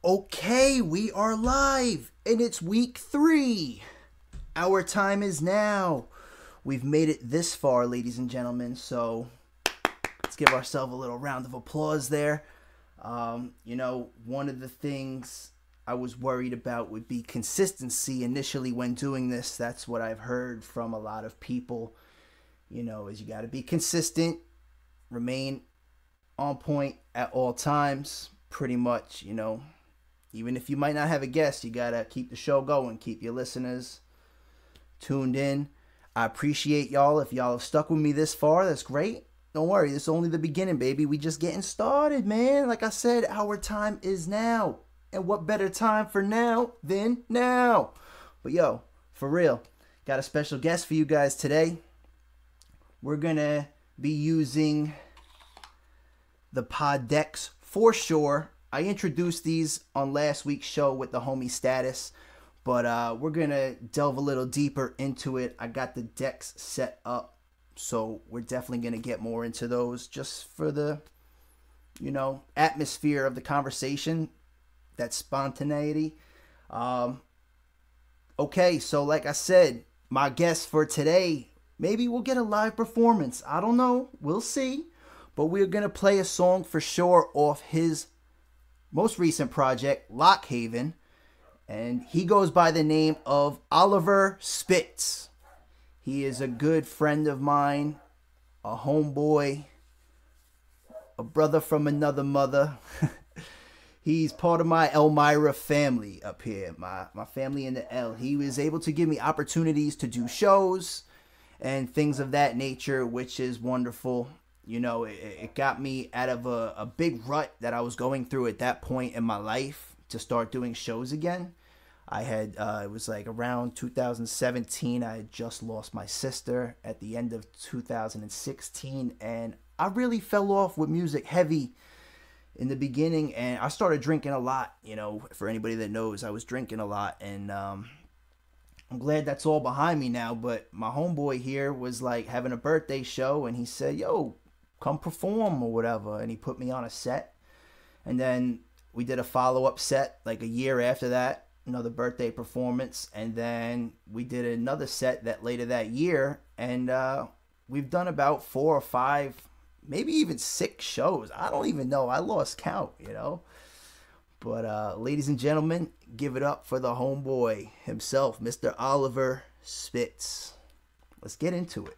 Okay, we are live, and it's week 3. Our time is now. We've made it this far, ladies and gentlemen, so let's give ourselves a little round of applause there. One of the things I was worried about would be consistency initially when doing this. That's what I've heard from a lot of people, is you got to be consistent, remain on point at all times, pretty much, even if you might not have a guest, you got to keep the show going, keep your listeners tuned in. I appreciate y'all. If y'all have stuck with me this far, that's great. Don't worry, this is only the beginning, baby. We just getting started, man. Like I said, our time is now. And what better time for now than now? But yo, for real, got a special guest for you guys today. We're going to be using the PodDecks for sure. I introduced these on last week's show with the homie Status, but we're going to delve a little deeper into it. I got the decks set up, so we're definitely going to get more into those just for the, atmosphere of the conversation, that spontaneity. Okay, so like I said, my guest for today, maybe we'll get a live performance. I don't know. We'll see. But we're going to play a song for sure off his most recent project, Lockhaven, and he goes by the name of Oliver Spitz. He is a good friend of mine, a homeboy, a brother from another mother. He's part of my Elmira family up here, my family in the L. He was able to give me opportunities to do shows and things of that nature, which is wonderful. It got me out of a big rut that I was going through at that point in my life to start doing shows again. I had, it was like around 2017, I had just lost my sister at the end of 2016, and I really fell off with music heavy in the beginning, and I started drinking a lot. For anybody that knows, I was drinking a lot, and I'm glad that's all behind me now. But my homeboy here was like having a birthday show, and he said, yo, come perform or whatever, and he put me on a set. And then we did a follow-up set like a year after that, another birthday performance, and then we did another set that later that year, and we've done about 4 or 5, maybe even 6 shows. I don't even know. I lost count, But ladies and gentlemen, give it up for the homeboy himself, Mr. Oliver Spitz. Let's get into it.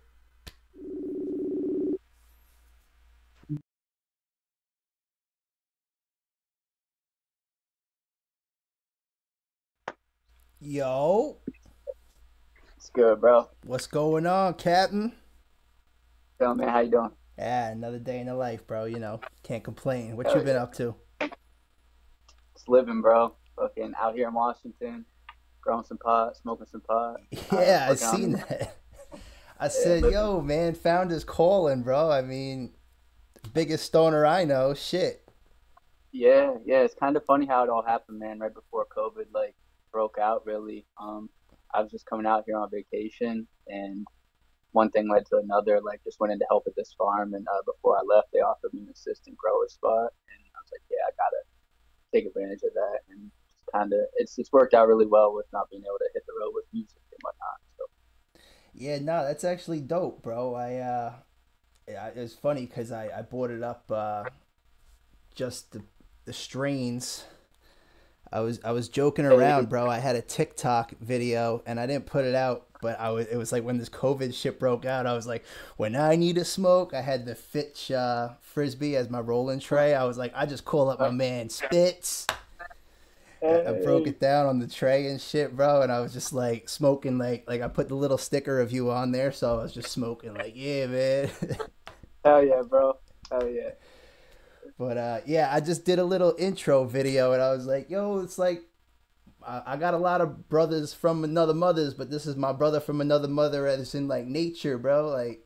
Yo. It's good, bro. What's going on, Captain? Yo, man, how you doing? Yeah, another day in the life, bro. Can't complain. What Hell you been yeah. up to? Just living, bro. Fucking out here in Washington, growing some pot, smoking some pot. Yeah, I Working seen on that. I said, living. yo, man, founders calling, bro. I mean, biggest stoner I know. Shit. Yeah. It's kind of funny how it all happened, man. Right before COVID broke out, really. I was just coming out here on vacation, and one thing led to another. Just went in to help at this farm, and before I left, they offered me an assistant grower spot, and I was like, yeah, I gotta take advantage of that, and just kind of it's worked out really well with not being able to hit the road with music and whatnot. So Yeah, no, that's actually dope, bro. It's funny because I brought it up, just the strains. I was joking around, bro. I had a TikTok video and I didn't put it out, but it was like when this COVID shit broke out, I was like, when I need a smoke, I had the Fitch frisbee as my rolling tray. I was like, I just call up my man Spitz. I broke it down on the tray and shit, bro, and I was just like smoking like I put the little sticker of you on there, so I was just smoking like, yeah, man. hell yeah, bro. Hell yeah. But yeah, I just did a little intro video, and I was like, yo, it's like I got a lot of brothers from another mothers, but this is my brother from another mother, as in like nature, bro. Like,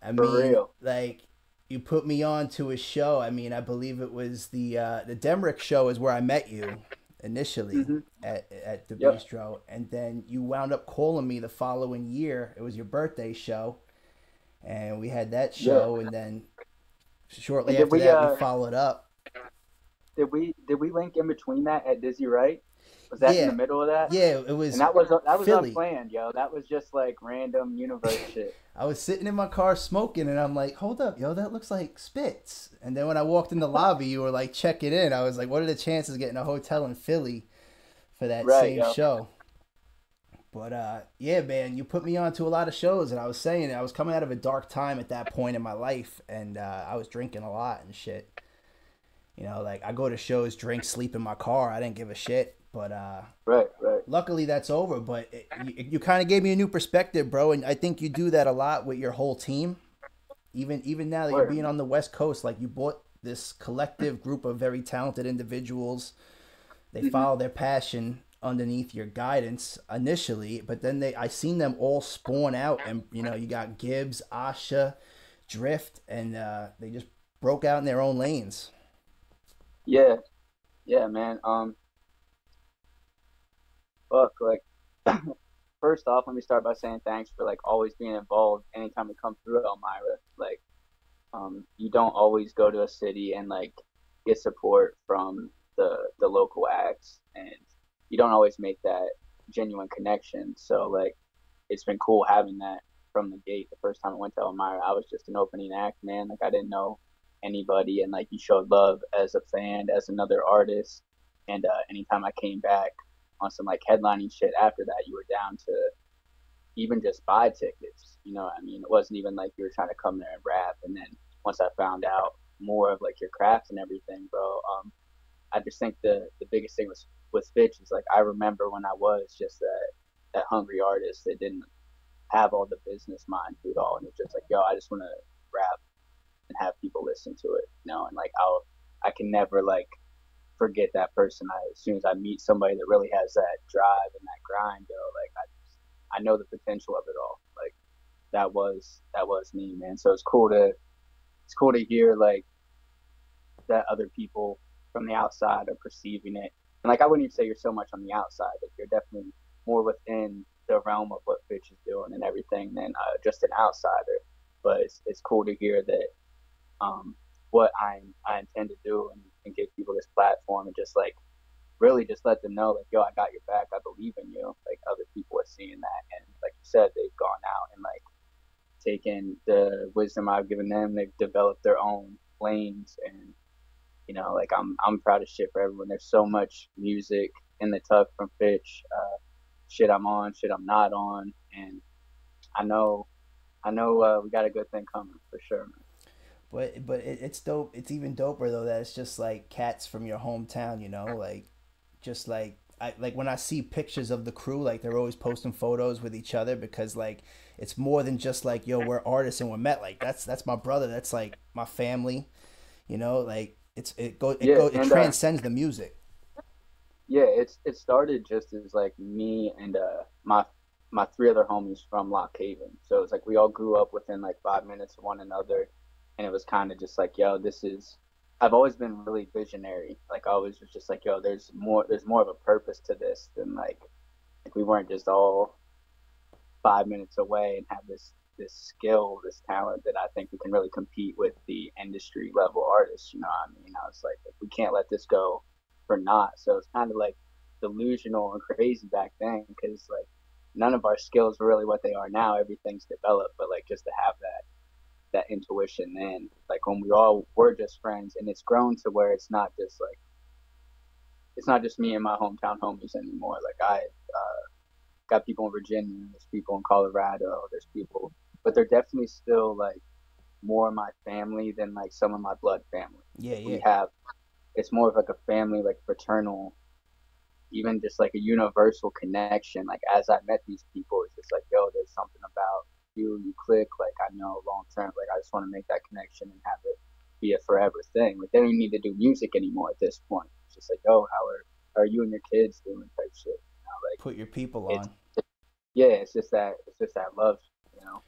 I For mean, real. like you put me on to a show. I mean, I believe it was the Demrick show is where I met you initially Hmm. at the Yep. bistro, and then you wound up calling me the following year. It was your birthday show, and we had that Yeah. show, and then shortly And did after we that we followed up. did we link in between that at Dizzy Wright? Was that in the Yeah, middle of that? yeah, it And was that was Philly. unplanned, yo. That was just like random universe shit. I was sitting in my car smoking, and I'm like, "Hold up, yo, that looks like Spitz." And then when I walked in the lobby, you were like checking in. I was like, "What are the chances of getting a hotel in Philly for that Right, same yo. show?" But yeah, man, you put me on to a lot of shows, and I was saying I was coming out of a dark time at that point in my life, and I was drinking a lot and shit. Like I go to shows, drink, sleep in my car. I didn't give a shit. But Right, right. luckily that's over. But you kind of gave me a new perspective, bro, and I think you do that a lot with your whole team. Even now that you're Word. being on the West Coast, like you brought this collective group of very talented individuals. They Hmm. follow their passion underneath your guidance initially, but then I seen them all spawn out, and you got Gibbs, Asha, Drift, and they just broke out in their own lanes. Yeah, yeah, man. Fuck, like first off, let me start by saying thanks for like always being involved anytime we come through Elmira. Like, you don't always go to a city and like get support from the local acts, and you don't always make that genuine connection. So like, it's been cool having that from the gate. The first time I went to Elmira, I was just an opening act, man. Like I didn't know anybody, and like you showed love as a fan, as another artist, and anytime I came back on some like headlining shit after that, you were down to even just buy tickets. You know what I mean? It wasn't even like you were trying to come there and rap. And then once I found out more of like your craft and everything, bro, I just think the biggest thing with Fitch is like I remember when I was just that hungry artist that didn't have all the business mind to it all, and it's just like, yo, I just want to rap and have people listen to it, and like I can never like forget that person. As soon as I meet somebody that really has that drive and that grind, yo, like I know the potential of it all. Like that was me, man. So it's cool to hear like that other people from the outside are perceiving it. And like I wouldn't even say you're so much on the outside. Like you're definitely more within the realm of what Fitch is doing and everything than just an outsider. But it's cool to hear that what I intend to do, and give people this platform and just like really just let them know like, yo, I got your back, I believe in you. Like other people are seeing that, and like you said, they've gone out and like taken the wisdom I've given them. They've developed their own lanes, and like I'm proud of shit for everyone. There's so much music in the tuck from Fitch, shit I'm on, shit I'm not on, and I know we got a good thing coming for sure, man. But it's dope. It's even doper though that it's just like cats from your hometown. Like just like like when I see pictures of the crew, like they're always posting photos with each other because like it's more than just like yo, we're artists and we're met. Like that's my brother. That's like my family. Like Yeah, it and transcends the music. yeah, it started just as like me and my three other homies from Lock Haven. So it's like we all grew up within like 5 minutes of one another, and it was kind of just like, yo, this is. I've always been really visionary. Like I always was just like, yo, there's more of a purpose to this than like we weren't just all 5 minutes away and have this skill, this talent that I think we can really compete with the industry level artists. You know what I mean? I was like we can't let this go for naught. So it's kind of like delusional and crazy back then because like none of our skills were really what they are now. Everything's developed, but like just to have that intuition then, like when we all were just friends, and it's grown to where it's not just me and my hometown homies anymore. Like I got people in Virginia, there's people in Colorado, there's people, but they're definitely still like more my family than like some of my blood family. Yeah, Like we yeah. have, it's more of like a family, like fraternal, even just like a universal connection. Like as I met these people, it's just like, yo, there's something about you click. Like I know long term, like I just want to make that connection and have it be a forever thing. Like they don't even need to do music anymore at this point. It's just like, yo, how are you and your kids doing type shit? Like Put your people it's on. yeah, it's just that love, you know,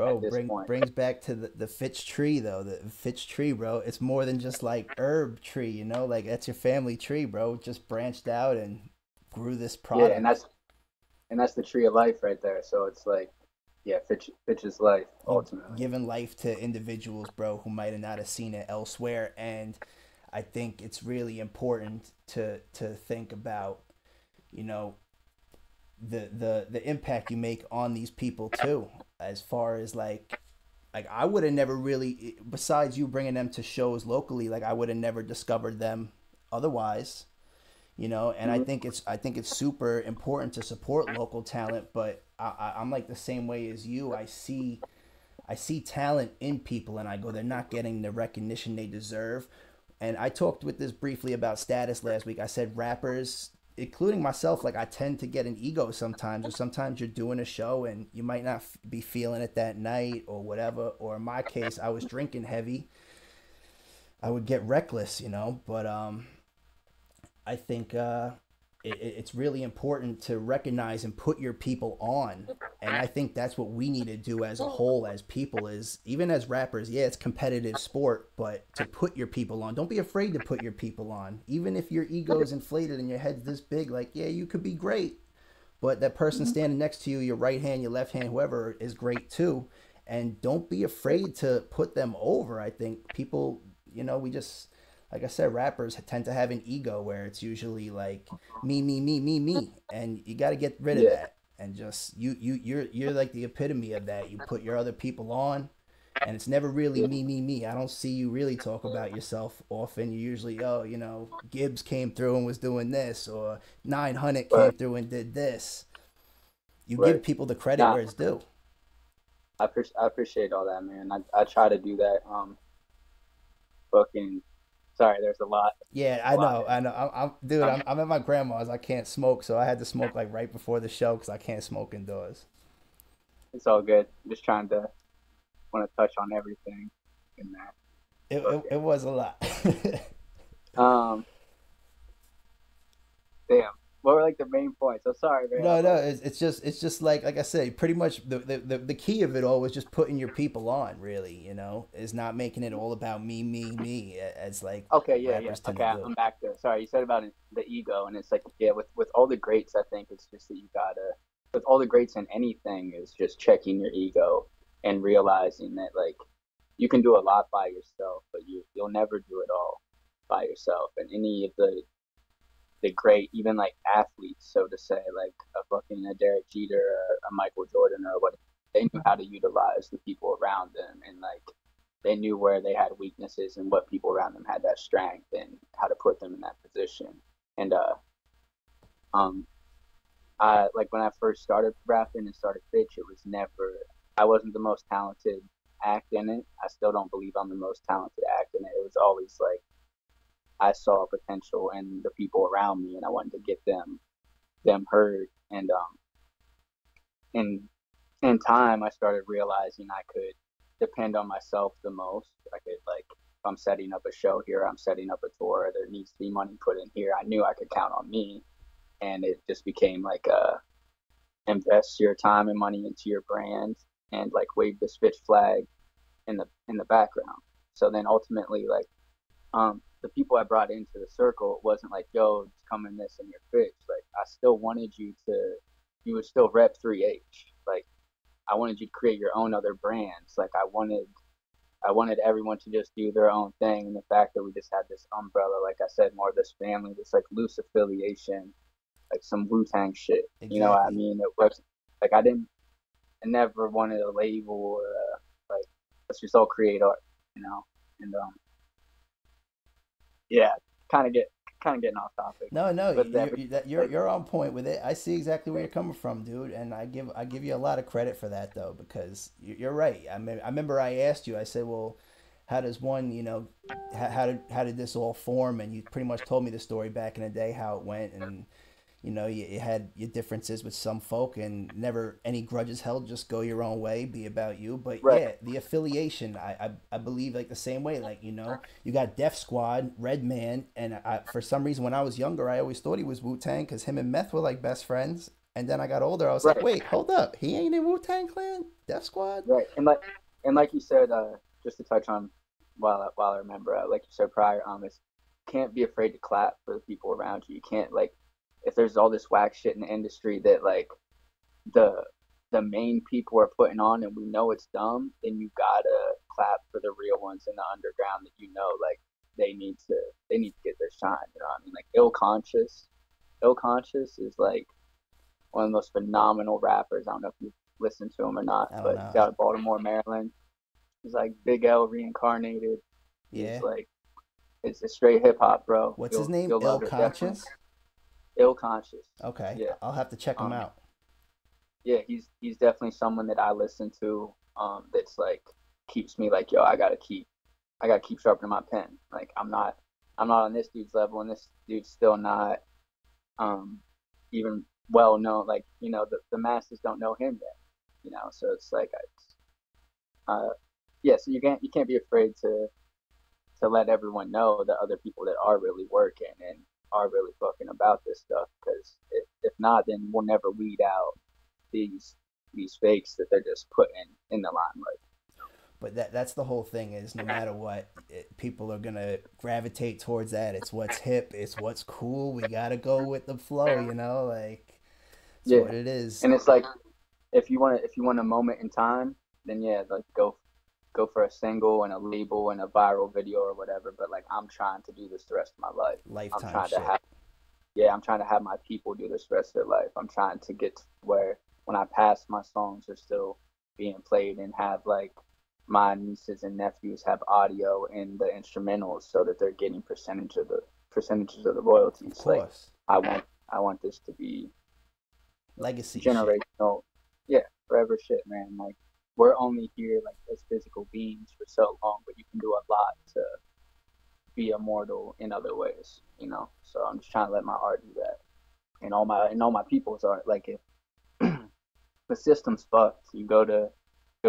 at Bro, this point. brings back to the Fitch tree though. The Fitch tree, bro. It's more than just like herb tree, Like that's your family tree, bro. It just branched out and grew this Yeah, and product. that's the tree of life right there. So it's like, yeah, Fitch's life You ultimately. giving life to individuals, bro, who might have not have seen it elsewhere. And I think it's really important to think about, you know, the impact you make on these people too, as far as like I would have never really, besides you bringing them to shows locally, like I would have never discovered them otherwise, you know. And Hmm. I think it's super important to support local talent, but I'm like the same way as you. I see talent in people and I go, they're not getting the recognition they deserve. And I talked with this briefly about status last week. I said rappers, including myself, like I tend to get an ego sometimes, or sometimes you're doing a show and you might not be feeling it that night or whatever. Or in my case, I was drinking heavy. I would get reckless, you know. But I think it's really important to recognize and put your people on. And I think that's what we need to do as a whole, as people, is even as rappers. Yeah, it's competitive sport, but to put your people on. Don't be afraid to put your people on. Even if your ego is inflated and your head's this big, like, yeah, you could be great. But that person standing next to you, your right hand, your left hand, whoever, is great too. And don't be afraid to put them over. I think people, you know, we just, like I said, rappers tend to have an ego where it's usually like me, and you got to get rid of Yeah, that. And just you're like the epitome of that. You put your other people on, and it's never really yeah, me. I don't see you really talk about yourself often. You usually, oh, you know, Gibbs came through and was doing this, or 900 came right, through and did this. You right. give people the credit Nah, where it's due. I appreciate all that, man. I try to do that. Fucking, sorry, there's Yeah, a I lot know, in I know. Dude, um, I'm at my grandma's. I can't smoke, so I had to smoke like right before the show because I can't smoke indoors. it's all good. Just trying to want to touch on everything in that. It Fucking, was a lot. um, damn. What were like the main points? I'm sorry, man. No, I'm no, like, it's just like I said, pretty much the key of it all was just putting your people on, really, you know, is not making it all about me, as like okay, yeah, yeah. rappers tend to Okay, do. I'm back there. Sorry, you said about the ego, and it's like, yeah, with all the greats, I think it's just that you gotta, with all the greats in anything, is just checking your ego and realizing that like you can do a lot by yourself, but you'll never do it all by yourself. And any of the great, even like athletes, so to say, like a fucking a Derek Jeter or a Michael Jordan or what, they knew how to utilize the people around them, and like they knew where they had weaknesses and what people around them had that strength and how to put them in that position. And um, I like when I first started rapping and started Fitch, it was never, I wasn't the most talented act in it. I still don't believe I'm the most talented act in it. It was always like I saw potential in the people around me, and I wanted to get them heard. And in in time, I started realizing I could depend on myself the most. I could like if I'm setting up a show here, I'm setting up a tour. There needs to be money put in here. I knew I could count on me, and it just became like invest your time and money into your brand and like wave the Fitch flag in the background. So then ultimately, like the people I brought into the circle, it wasn't like, yo, just come in this and you're fixed. Like I still wanted you to, you would still rep 3H. Like I wanted you to create your own other brands. Like I wanted everyone to just do their own thing. And the fact that we just had this umbrella, like I said, more of this family, this like loose affiliation, like some Wu Tang shit. You know what I Exactly. mean? It was like I never wanted a label or like let's just all create art, you know. And yeah, kind of get kind of getting off topic, No, no, but that like you're on point with it. I see exactly where you're coming from, dude, and I give you a lot of credit for that though, because you're right. I remember I asked you. I said, well, how does one, you know, how did this all form? And you pretty much told me the story back in the day how it went, and you know, you had your differences with some folk and never any grudges held, just go your own way, be about you. But right, yeah, the affiliation, I believe like the same way. Like, you know, you got Def Squad, Redman, and for some reason when I was younger, I always thought he was Wu Tang because him and Meth were like best friends. And then I got older, I was like, right, wait, hold up, he ain't in Wu Tang Clan, Def Squad. right, and like you said, just to touch on while I remember, like you said prior, is can't be afraid to clap for the people around you. You can't like if there's all this whack shit in the industry that like the the main people are putting on and we know it's dumb, then you gotta clap for the real ones in the underground that you know like they need to get their shine. You know what I mean? Like Ill Conscious is like one of the most phenomenal rappers. I don't know if you listen to him or not, I don't but he's know. out of Baltimore, Maryland. He's like Big L reincarnated. He's Yeah. like it's a straight hip hop, bro. What's his name? You'll Ill love it definitely. Conscious? Ill Conscious. Okay. Yeah. I'll have to check him Um. out. Yeah. He's definitely someone that I listen to. That's like keeps me like, yo, I gotta keep sharpening my pen. Like I'm not on this dude's level, and this dude's still not um even well known. Like the masses don't know him yet. So it's like yeah. So you can't be afraid to let everyone know the other people that are really working and are really fucking about this stuff. Because if not, then we'll never weed out these fakes that they're just putting in the limelight. But that's the whole thing is no matter what, people are gonna gravitate towards that. It's what's hip. It's what's cool. We gotta go with the flow. Like it's Yeah, what it is. and it's like if you want a moment in time, then yeah, like go for a single and a label and a viral video or whatever. But like I'm trying to do this the rest of my life. I'm Lifetime trying to shit. have I'm trying to have my people do this the rest of their life. I'm trying to get to where when I pass, my songs are still being played and have like my nieces and nephews have audio in the instrumentals so that they're getting percentages of the Of royalties. Like course. I want this to be Legacy shit. generational, yeah, forever shit, man. Like we're only here like as physical beings for so long, but you can do a lot to be immortal in other ways. So I'm just trying to let my art do that, and all my people's art. Like if the system's fucked, you go to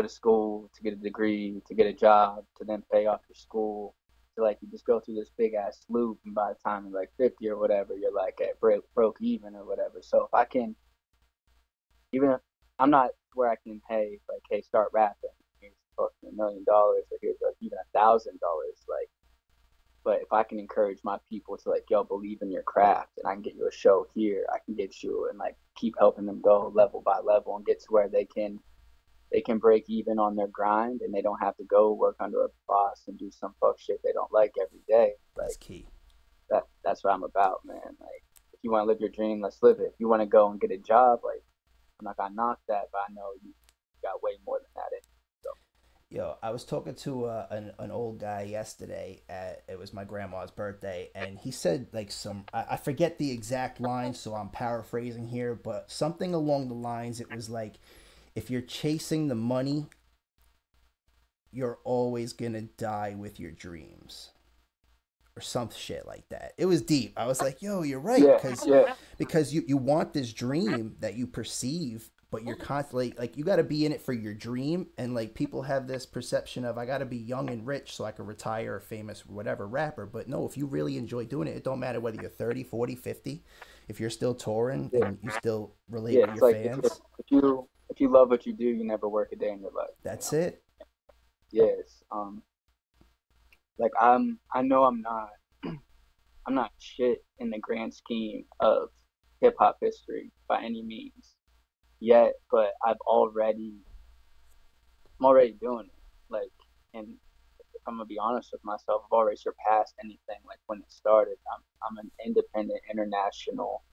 school to get a degree, to get a job, to then pay off your school. So like you just go through this big ass loop, and by the time you're like 50 or whatever, you're like at broke even or whatever. So if I can, even if I'm not where I can pay like, hey, start rapping. Here's fucking $1 million, or here's like even $1,000. Like, but if I can encourage my people to like, yo, believe in your craft, and I can get you a show here, I can get you and like keep helping them go level by level and get to where they can break even on their grind and they don't have to go work under a boss and do some fuck shit they don't like every day. That's Like key. that's what I'm about, man. Like if you want to live your dream, let's live it. If you want to go and get a job, like I'm not gonna knock that, but I know you got way more than that in you. So Yo, I was talking to an old guy yesterday. It was my grandma's birthday, and he said like I forget the exact line, so I'm paraphrasing here, but something along the lines. It was like, if you're chasing the money, you're always gonna die with your dreams, or some shit like that. It was deep. I was like, yo, you're right, yeah, yeah, because you want this dream that you perceive, but you're constantly like, you got to be in it for your dream. And like people have this perception of, I got to be young and rich so I can retire a famous whatever rapper. But no, if you really enjoy doing it, it don't matter whether you're 30, 40, 50. If you're still touring yeah, and you still relate yeah. with It's your like fans, if you love what you do, you never work a day in your life. that's it. Yes. Like I know I'm not shit in the grand scheme of hip hop history by any means yet, but I'm already doing it. Like, and if I'm gonna be honest with myself, I've already surpassed anything like when it started. I'm an independent international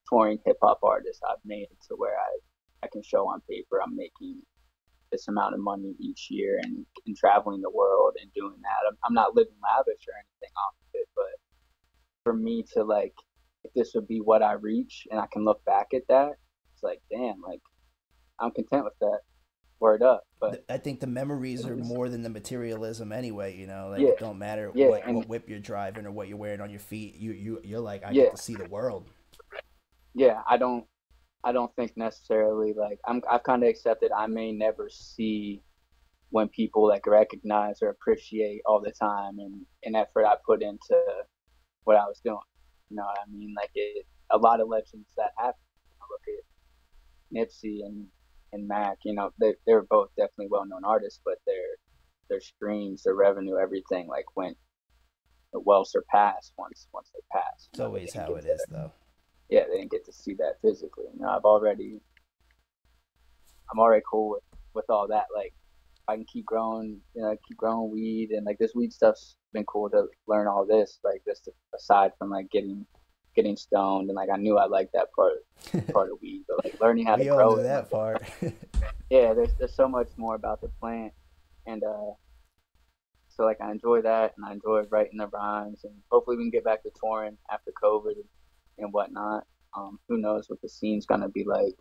touring hip hop artist. I've made it to where I can show on paper I'm making this amount of money each year and traveling the world and doing that. I'm not living lavish or anything off of it, but for me to like, if this would be what I reach and I can look back at that, it's like, damn, like I'm content with that. Word up. But I think the memories are more than the materialism anyway. Like yeah, it don't matter yeah, what whip you're driving or what you're wearing on your feet. You're like, I get yeah, to see the world. yeah. I don't think necessarily like I've kind of accepted I may never see when people like recognize or appreciate all the time and effort I put into what I was doing. You know what I mean? Like a lot of legends that happen. I look at Nipsey and Mac. They're both definitely well known artists, but their streams, their revenue, everything like went well surpassed once they passed. It's They always didn't how get it to is, though. yeah, they didn't get to see that physically. I'm already cool with all that. Like I can keep growing weed, and like this weed stuff's been cool to learn all this. Like just aside from like getting stoned, and like I knew I liked that part of weed, but like learning how to We all grow knew it, and, that like part. yeah, there's so much more about the plant, and so like I enjoy that, and I enjoy writing the rhymes, and hopefully we can get back to touring after COVID and whatnot. Who knows what the scene's gonna be like,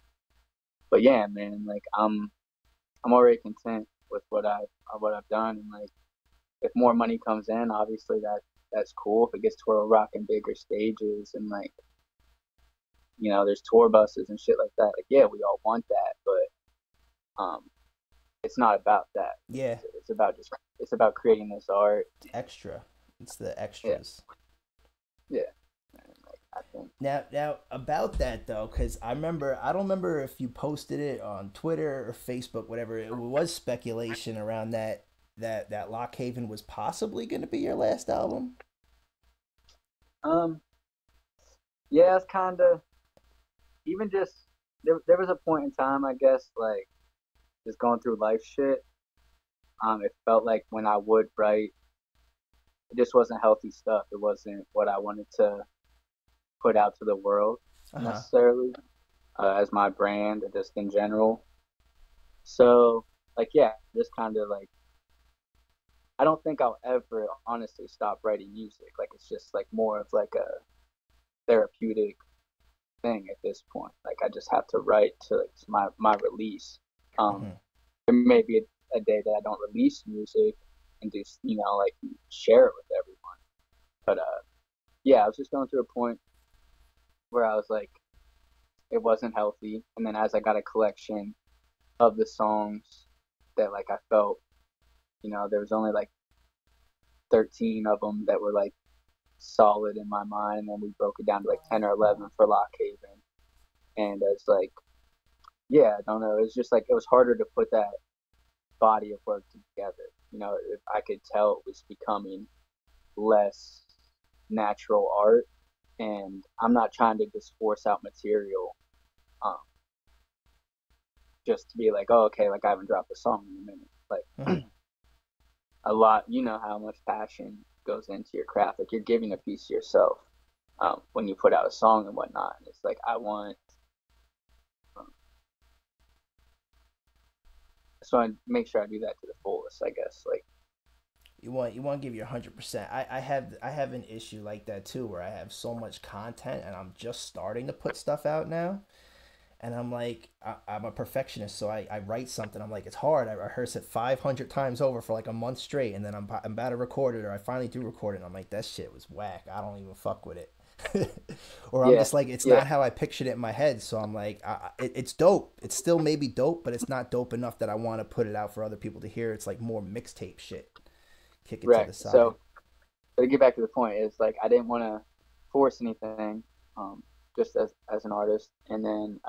but yeah, man, like I'm already content with what I've done, and like if more money comes in, obviously that's cool. If it gets to where we're rocking bigger stages and like there's tour buses and shit like that, like yeah, we all want that, but it's not about that. Yeah, It's about creating this art. it's extra. It's the Yeah, extras. yeah. And, like I think Now about that though, because I don't remember if you posted it on Twitter or Facebook, whatever. It was speculation around that Lock Haven was possibly going to be your last album. um yeah, it's kind of even just there was a point in time, I guess, like just going through life shit. It felt like when I would write, it just wasn't healthy stuff. It wasn't what I wanted to put out to the world Uh huh. necessarily, as my brand or just in general. So, like, yeah, just kind of like, I don't think I'll ever honestly stop writing music. Like, it's just like more of like a therapeutic thing at this point. Like, I just have to write to my release. Um, Hmm. there may be a day that I don't release music and just, like share it with everyone. But, yeah, I was just going through a point where I was like, it wasn't healthy. And then as I got a collection of the songs that like I felt, there was only like 13 of them that were like solid in my mind, and then we broke it down to like 10 or 11 for Lock Haven. And it's like, yeah, I don't know. It's just like it was harder to put that body of work together. If I could tell it was becoming less natural art, and I'm not trying to just force out material um, just to be like, oh, okay, like I haven't dropped a song in a minute. Like Hmm. a lot, you know how much passion goes into your craft. Like you're giving a piece to yourself when you put out a song and whatnot. And it's like um, so I make sure I do that to the fullest. I guess like You want to give your 100%. I have an issue like that too, where I have so much content and I'm just starting to put stuff out now. And I'm like, I'm a perfectionist, so I write something. I'm like, it's hard. I rehearse it 500 times over for like a month straight, and then I'm about to record it, or I finally do record it. And I'm like, that shit was whack. I don't even fuck with it. Or I'm yeah, just like, it's yeah, not how I pictured it in my head. So I'm like, it's dope. It's still maybe dope, but it's not dope enough that I want to put it out for other people to hear. It's like more mixtape shit. Kick it to right. the side. So to get back to the point is like I didn't want to force anything, just as an artist, and then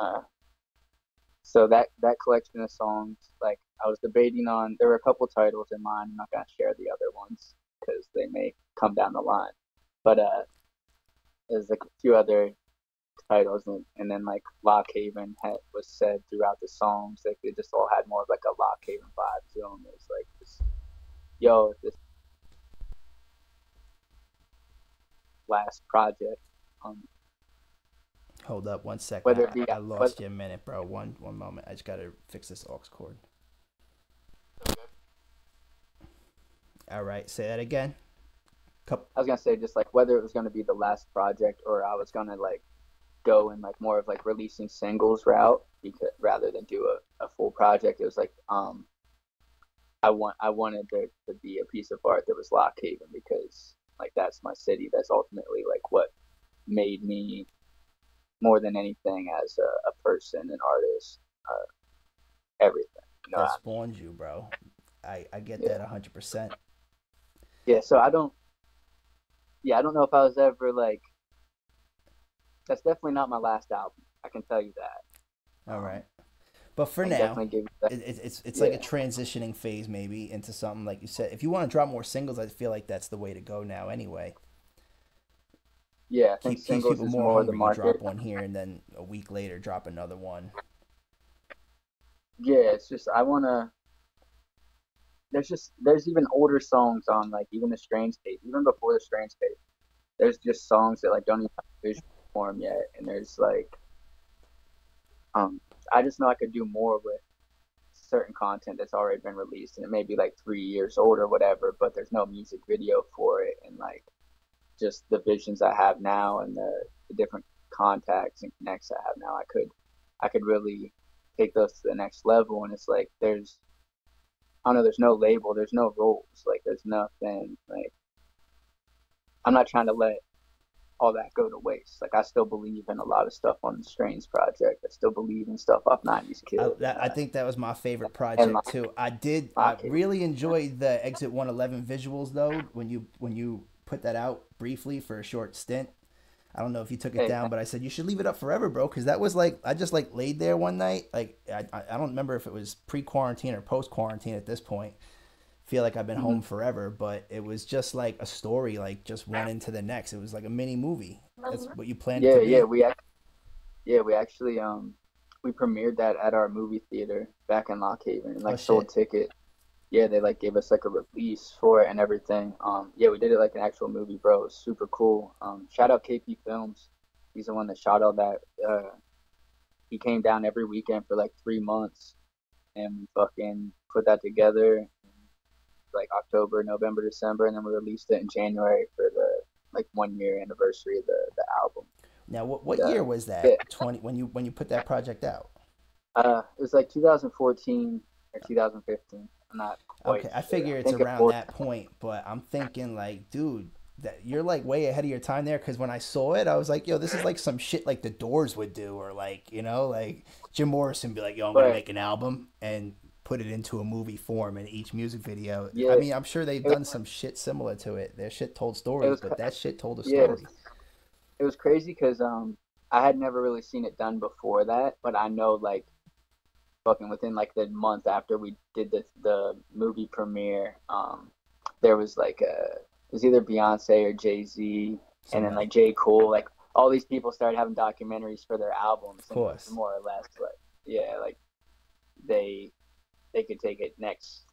so that collection of songs, like I was debating on, there were a couple titles in mind. I'm not gonna share the other ones because they may come down the line. But there's like a few other titles, and then like Lock Haven was said throughout the songs. Like they just all had more of like a Lock Haven vibe to them. It was like this, yo, this last project. Um, Hold up one second. whether I, it be I but lost you a minute, bro. One moment. I just gotta fix this aux cord. All right, say that again. Cup. I was gonna say just like whether it was gonna be the last project or I was gonna like go in like more of like releasing singles route because rather than do a full project. It was like I wanted there to be a piece of art that was Lock Haven because like that's my city. That's ultimately like what made me more than anything as a person, an artist, everything. You know That what I mean? spawned you, bro. I get that Yeah. 100%. Yeah. So I don't. Yeah, I don't know if I was ever like. That's definitely not my last album. I can tell you that. All right. But for I can now, definitely give you that. it's like a Yeah. transitioning phase maybe into something like you said. If you want to drop more singles, I feel like that's the way to go now anyway. Yeah. I think Keeps singles people is more more the hungry. You market. drop one here and then a week later drop another one. Yeah. It's just I wanna. there's even older songs on like even the Strange tape, even before the Strange tape. There's just songs that like don't even have a visual form yet, and there's like um I just know I could do more with certain content that's already been released, and it may be like 3 years old or whatever, but there's no music video for it, and like just the visions I have now and the different contacts and connects I have now, I could really take those to the next level. And it's like I don't know, there's no label, there's no rules, like there's nothing like I'm not trying to let all that go to waste. Like I still believe in a lot of stuff on the Strains project. I still believe in stuff off 90s Kid. I think that was my favorite And project too. I really enjoyed the Exit 111 visuals though when you put that out briefly for a short stint. I don't know if you took it down, but I said you should leave it up forever, bro, because that was like I just like laid there one night. Like I don't remember if it was pre-quarantine or post-quarantine at this point. Feel like I've been home forever, but it was just like a story, like just one into the next. It was like a mini movie. That's what you planned it to be. We actually we premiered that at our movie theater back in Lock Haven and like Oh sold shit. tickets. Yeah, they like gave us like a release for it and everything. Yeah, we did it like an actual movie, bro. It was super cool. Shout out KP Films. He's the one that shot all that. He came down every weekend for like 3 months, and we fucking put that together like October, November, December, and then we released it in January for the like 1 year anniversary of the album. Now, what And year was yeah, that? 20 when you put that project out? it was like 2014 or 2015. I'm not quite Okay, I sure. figure I it's think it around was. that point, but I'm thinking like, dude, that you're like way ahead of your time there. Because when I saw it, I was like, yo, this is like some shit like the Doors would do, or like like Jim Morrison be like, yo, I'm gonna But make an album and put it into a movie form in each music video. I yeah, mean, I'm sure they've it, done some shit similar to it. Their shit told it stories, was. but that shit told a Yeah, story. it was crazy because I had never really seen it done before that, but I know like fucking within like the month after we did the movie premiere, there was like it was either Beyonce or Jay-Z, and then Somebody, like J. Cole, like all these people started having documentaries for their albums, of and it was course. more or less like yeah, like they they could take it next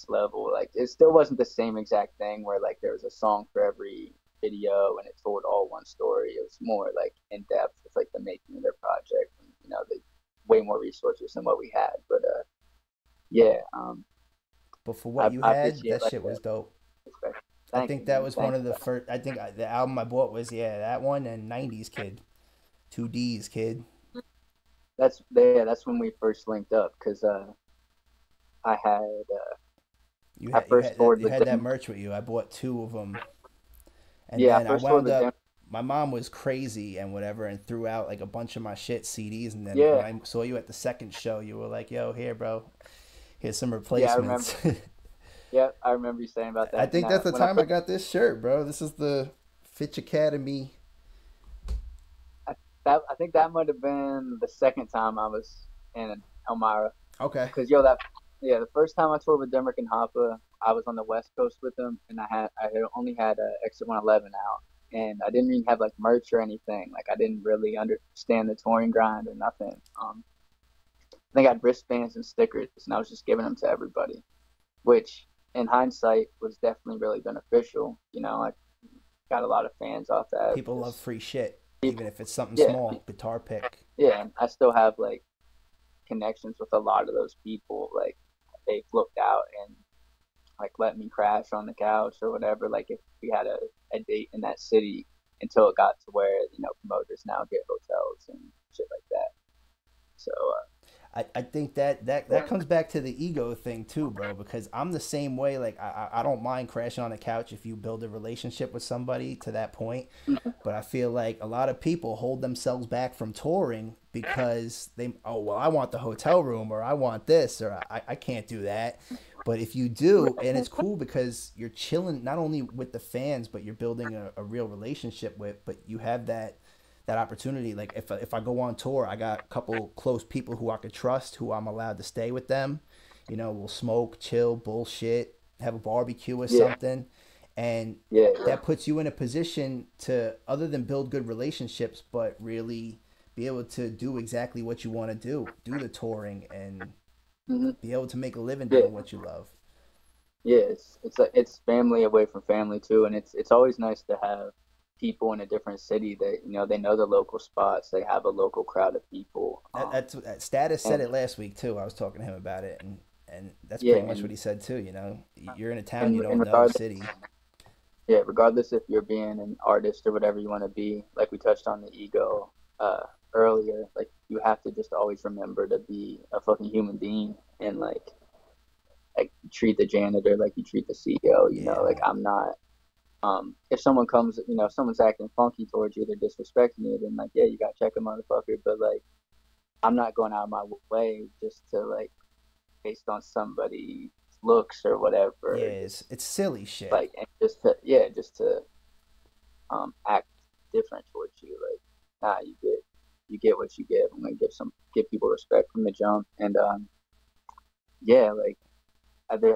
level. Like it still wasn't the same exact thing where like there was a song for every video and it told all one story. It was more like in depth with like the making of their project and the way more resources than what we had. But yeah, But for what you I had, appreciate that like shit was dope. I thank you, think that man. was one Thank of you. the first. I think the album I bought was that one and '90s Kid, two D's Kid. That's when we first linked up because I had I You first had that toured you with had that them. merch with you. I bought two of them, and Yeah, I then I first toured wound with them. up. My mom was crazy and whatever, and threw out like a bunch of my shit CDs. And then when Yeah, I saw you at the second show, you were like, "Yo, here, bro, here's some yeah, I remember. replacements." Yeah, I remember you saying about I that. And think that's the when I time I first got this shirt, bro. This is the Fitch Academy. I think that might have been the second time I was in Elmira. Okay. Because the first time I toured with Demrick and Hoppa, I was on the West Coast with them, and I had only had Exit 111 out, and I didn't even have like merch or anything. Like I didn't really understand the touring grind or nothing. I think I had wristbands and stickers, and I was just giving them to everybody, which in hindsight was definitely really beneficial. I got a lot of fans off that People love because free shit, people, even if it's something yeah, small. Guitar pick. yeah, and I still have like connections with a lot of those people. Like they flipped out and like let me crash on the couch or whatever. Like if we had a date in that city until it got to where promoters now get hotels and shit like that. So I think that yeah, comes back to the ego thing too, bro. Because I'm the same way. Like I don't mind crashing on the couch if you build a relationship with somebody to that point. But I feel like a lot of people hold themselves back from touring because I want the hotel room or I want this or I can't do that. But if you do, and it's cool because you're chilling not only with the fans, but you're building a real relationship with, but you have that opportunity. Like if I go on tour, I got a couple close people who I could trust, who I'm allowed to stay with them. We'll smoke, chill, bullshit, have a barbecue or yeah, something, and yeah, that puts you in a position to other than build good relationships, but really be able to do exactly what you want to do the touring and hmm be able to make a living yeah, doing what you love. Yeah, it's family away from family too, and it's always nice to have people in a different city that they know the local spots. They have a local crowd of people. That Status said And it last week too. I was talking to him about it, and that's yeah, pretty much what he said too. You're in a town you in don't know, regardless, city. yeah, regardless if you're being an artist or whatever you want to be, like we touched on the ego earlier, like you have to just always remember to be a fucking human being and like treat the janitor like you treat the CEO. Like Yeah, I'm not. If someone comes, if someone's acting funky towards you, they're disrespecting you, then like, yeah, you gotta check a motherfucker. But like, I'm not going out of my way just to like, based on somebody's looks or whatever, yeah, just it's silly shit. like, and just to, yeah, just to act different towards you. Like, nah, you get what you get. I'm gonna give people respect from the jump, and yeah, like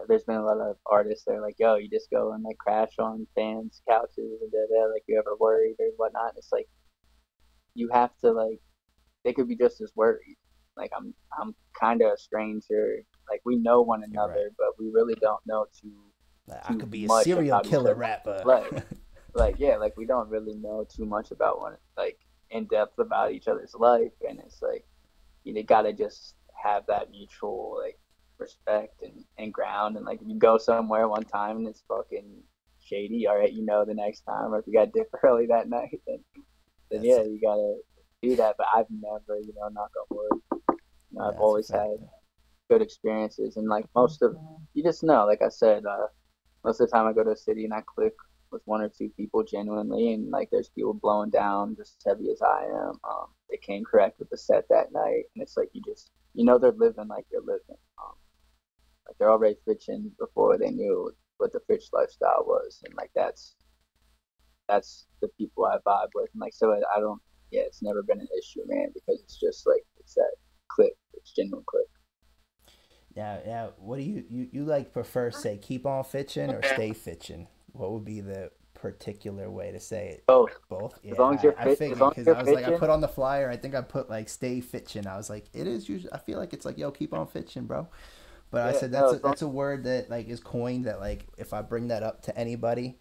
there's been a lot of artists that are like, yo, you just go and like crash on fans' couches and like you ever worried or whatnot. It's like you have to like they could be just as worried. Like I'm kind of a stranger. Like we know one You're right. another, but we really don't know I too could be a much serial about each killer other. rapper. Like yeah, like we don't really know too much about one like in depth about each other's life, and it's like you gotta just have that mutual like respect and ground, and like if you go somewhere one time and it's fucking shady, all right, the next time, or if you got dip early that night, then That's yeah, it. you gotta do that. But I've never, knock on wood, I've That's a always fact. had good experiences, and like most of you just know, like I said, most of the time I go to a city and I click with one or two people genuinely, and like there's people blowing down just as heavy as I am. They came correct with the set that night, and it's like they're living like you're living. Like they're already Fitching before they knew what the Fitch lifestyle was, and like that's the people I vibe with, and like so I don't, yeah, it's never been an issue, man, because it's just like it's that click, it's genuine click. Now, what do you like prefer? Say, keep on fitching or stay fitching? What would be the particular way to say it? Both, Both. as long as Yeah, you're I fit, as figured long as because you're I was like, I pitching, put on the flyer. I think I put like stay fitching. I was like, it is usually. I feel like it's like, yo, keep on fitching, bro. But I yeah, said no, that's a word that like is coined that like if I bring that up to anybody,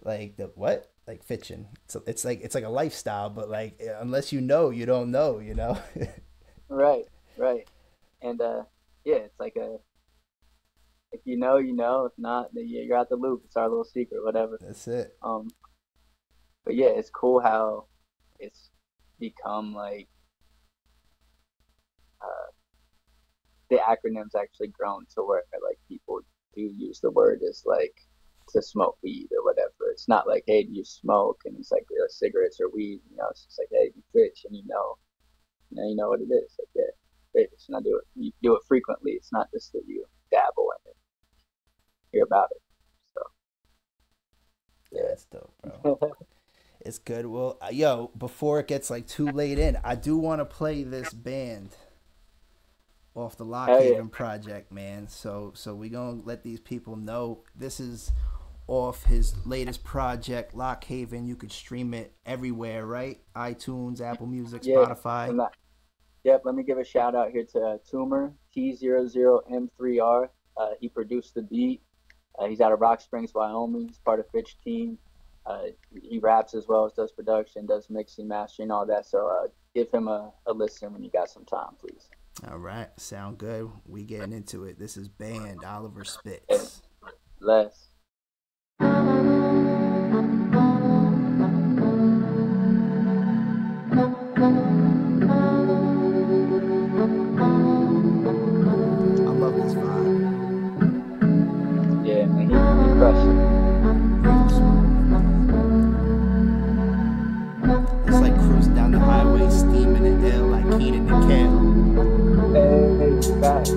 like the what like fitching. So it's like a lifestyle, but like unless you know, you don't know. right, right, and yeah, it's like a if you know, you know. If not, then you're out the loop. It's our little secret, whatever. That's it. Um, but yeah, it's cool how it's become like uh, the acronym's actually grown to where like people do use the word as like to smoke weed or whatever. It's not like, hey, do you smoke? And it's like cigarettes or weed. It's just like, hey, you Fitch, and you know what it is. Like, yeah, Fitch, and I do it. You do it frequently. It's not just that you dabble in it, hear about it. That's dope, bro. So yeah. It's good. Well, yo, before it gets like too late in, I do want to play this band off the Hell yeah. Lockhaven project, man. So we gonna let these people know this is off his latest project, Lockhaven. You could stream it everywhere, right? iTunes, Apple Music, Yeah. Spotify. Yep, let me give a shout out here to Toomer, T00M3R. He produced the beat. He's out of Rock Springs, Wyoming. He's part of Fitch Team. He raps as well as does production, does mixing, mastering, all that. So give him a listen when you got some time, please. All right, sound good. We getting into it. This is Band Oliver Yeah, Spitz. less. I love this vibe. Yeah, man, he crushed it. It's like cruising down the highway, steaming and ill like Keenan and Kel. Hey, back.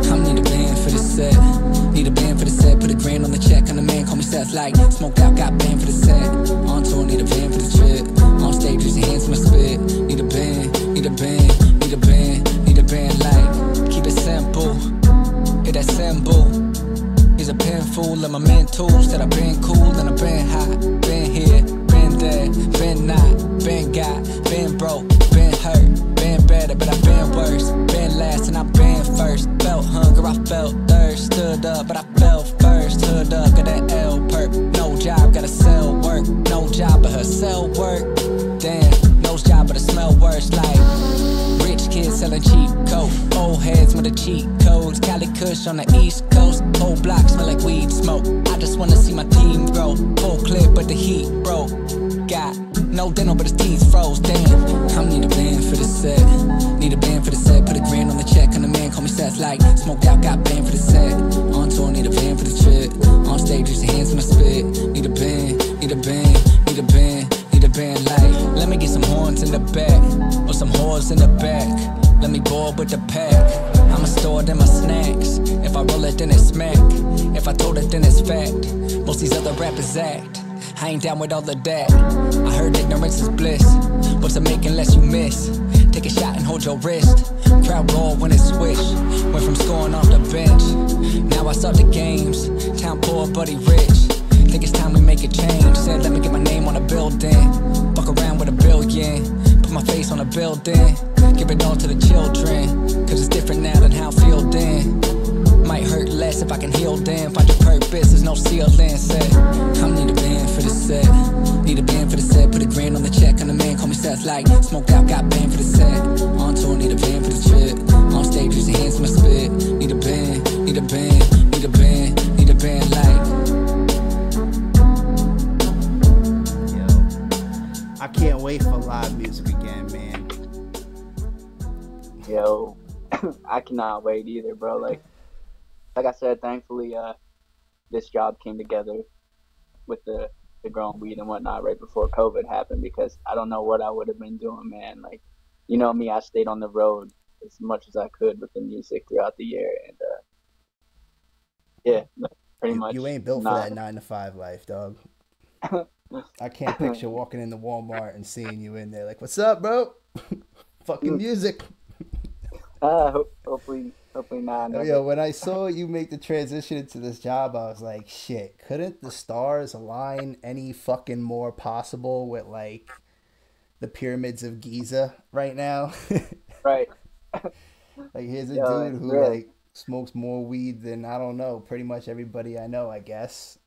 I need a band for the set. Need a band for the set. Put a grand on the check. On the man, call me Seth. Like smoked out, got band for the set. On tour, need a band for the trip. On stage, use your hands when I spit. Need a band, need a band, need a band, need a band. Like keep it simple. Hit that symbol. He's a pen fool of my mental. Said I've been cool and I've been hot. Been here, been there, been not, been got, been broke, been hurt, been better, but I've been worse. Been last and I've been first. Felt hunger, I felt thirst. Stood up, but I fell first. Hood up, got that L perk. No job, gotta sell work. No job, but her sell work. Damn, no job, but it smell worse. Like rich kids selling cheap coke. Old heads with the cheat codes. Cali Kush on the East Coast. Whole block smell like weed smoke. I just wanna see my team grow. Full clip, but the heat broke. Got no dental, but his teeth froze. Damn, I need a band for the set. Need a band for the set. Put a grand on the check, and the man call me Seth. Like smoked out, got banned for the set. On tour, need a band for the trip. On stage, use your hands when I spit. Need a band, need a band, need a band, need a band. Like let me get some horns in the back, or some whores in the back. Let me board with the pack. I'ma store them my snacks. If I roll it, then it's smack. If I told it, then it's fact. Most these other rappers act. I ain't down with all of that. I heard ignorance is bliss. What's it making less you miss? Take a shot and hold your wrist. Crowd roll when it swish. Went from scoring off the bench. Now I start the games. Town poor, buddy rich. Think it's time we make a change. Said let me get my name on a building. Fuck around with a billion. Put my face on a building. Give it all to the children. Cause it's different now than how I feel then. Might hurt less if I can heal them. Find your purpose, there's no ceiling. Said, I need a band for the set. Need a band for the set. Put a grand on the check, and the man call me Seth. Like smoked out, got banned for the set. On tour, need a band for the trip. On stage, use your hands when I spit. Need a band, need a band, need a band, need a band. Like I can't wait for live music again, man. Yo, I cannot wait either, bro. Like I said, thankfully, this job came together with the growing weed and whatnot right before COVID happened, because I don't know what I would have been doing, man. Like, you know me, I stayed on the road as much as I could with the music throughout the year, and yeah, pretty much. You ain't built for that 9-to-5 life, dog. I can't picture walking into Walmart and seeing you in there like, "What's up, bro? Fucking music." Hopefully not. Yo, when I saw you make the transition into this job, I was like, shit, couldn't the stars align any fucking more possible with like the pyramids of Giza right now? Right. Like here's a dude who like smokes more weed than, I don't know, pretty much everybody I know, I guess.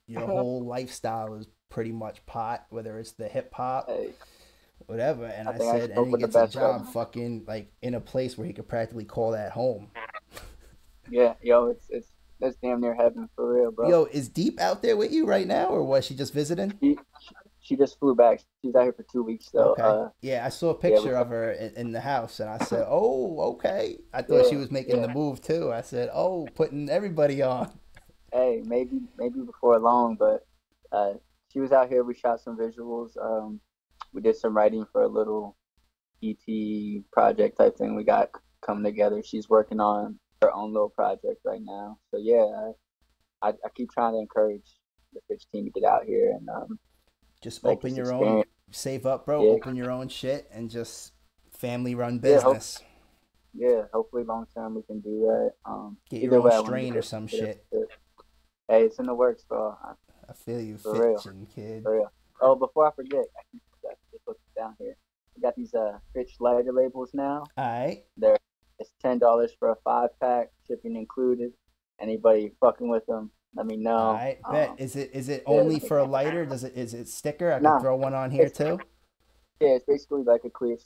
Your whole lifestyle is pretty much pot, whether it's the hip hop, whatever. And I said, and he gets a job fucking like in a place where he could practically call that home. Yeah, yo, it's damn near heaven for real, bro. Yo, is Deep out there with you right now, or was she just visiting? She just flew back. She's out here for 2 weeks, though. Okay. Yeah, I saw a picture of her in the house, and I said, "Oh, okay." I thought she was making the move too. I said, "Oh, putting everybody on." Hey, maybe before long, but she was out here. We shot some visuals. We did some writing for a little ET project type thing we got coming together. She's working on her own little project right now. So yeah, I keep trying to encourage the Fitch team to get out here and just open your own, save up, bro. Yeah. Open your own shit and just family run business. Yeah, hopefully long term we can do that. Get your own strain or some shit. Hey, it's in the works, bro. I feel you, Fitch and kid. For real. Oh, before I forget, I just put it down here. We got these Fitch lighter labels now. All right. It's $10 for a 5-pack, shipping included. Anybody fucking with them, let me know. All right, bet. Is it only for a lighter? Is it sticker? I can throw one on here too. Yeah, it's basically like a clear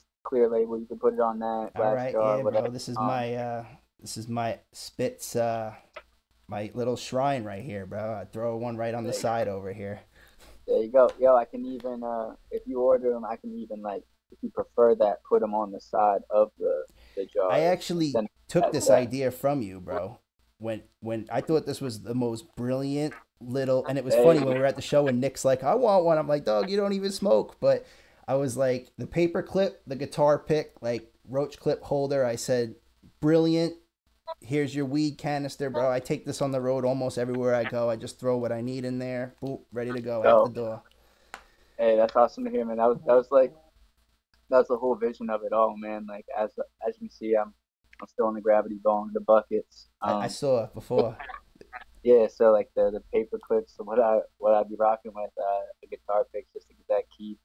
label. You can put it on that. All right, jar, yeah, bro. This is my Spitz my little shrine right here, bro. I throw one right on the side over here. There you go. Yo, I can even if you order them, I can even like, if you prefer that, put them on the side of the jar. I actually took this idea from you, bro. When I thought this was the most brilliant little, and it was funny when we were at the show and Nick's like, "I want one." I'm like, "Dog, you don't even smoke." But I was like, the paper clip, the guitar pick, like roach clip holder. I said, "Brilliant. Here's your weed canister, bro. I take this on the road almost everywhere I go. I just throw what I need in there. Boop, ready to go out the door." Hey, that's awesome to hear, man. That was the whole vision of it all, man. Like as you can see, I'm still in the gravity bone, the buckets. I saw it before. Yeah, so like the paper clips, so what I'd be rocking with the guitar picks just to get that key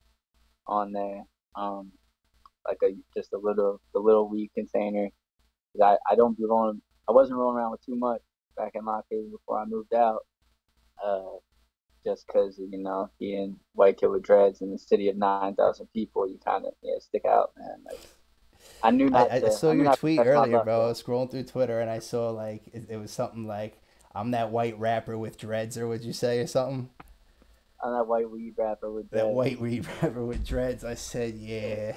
on there. Like the little weed container. I don't be rolling I wasn't rolling around with too much back in Lock Haven before I moved out. Just because, you know, being white kid with dreads in the city of 9,000 people, you kind of stick out, man. Like, I knew not I to. saw I knew your not to tweet test my earlier, luck, bro. I though. was scrolling through Twitter and I saw like it was something like I'm that white rapper with dreads, or would you say, or something? I'm that white weed rapper with That dreads. white weed rapper with dreads. I said, yeah.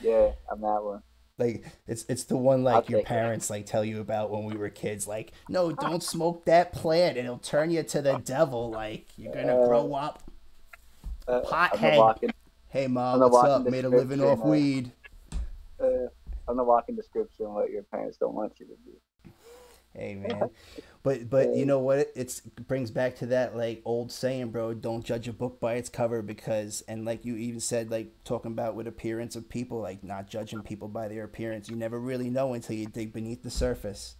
Yeah, I'm that one. Like it's the one I'll like your take it. parents like tell you about when we were kids. Like, no, don't smoke that plant, it'll turn you to the devil. Like you're gonna Uh, grow up I'm the pothead. walking. Hey I'm mom, the what's walking up? Made a living description. off weed. I'm the walking description of what your parents don't want you to do. Hey man, but you know what? It brings back to that like old saying, bro. Don't judge a book by its cover, because and like you even said, like talking about with appearance of people, like not judging people by their appearance. You never really know until you dig beneath the surface.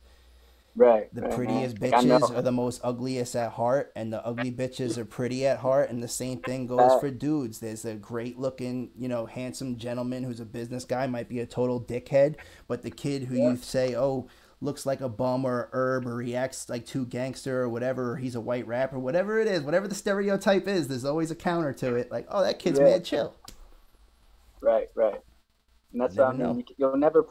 Right, The right, man. prettiest Like I know bitches are the most ugliest at heart, and the ugly bitches are pretty at heart, and the same thing goes that. for dudes. There's a great looking, handsome gentleman who's a business guy, might be a total dickhead, but the kid who Yeah, you say, oh, looks like a bum or a herb or reacts like too gangster or whatever, or he's a white rapper, whatever it is, whatever the stereotype is, there's always a counter to it. Like, oh, that kid's yeah, mad chill. right, right. And You that's what never I mean. know. You'll never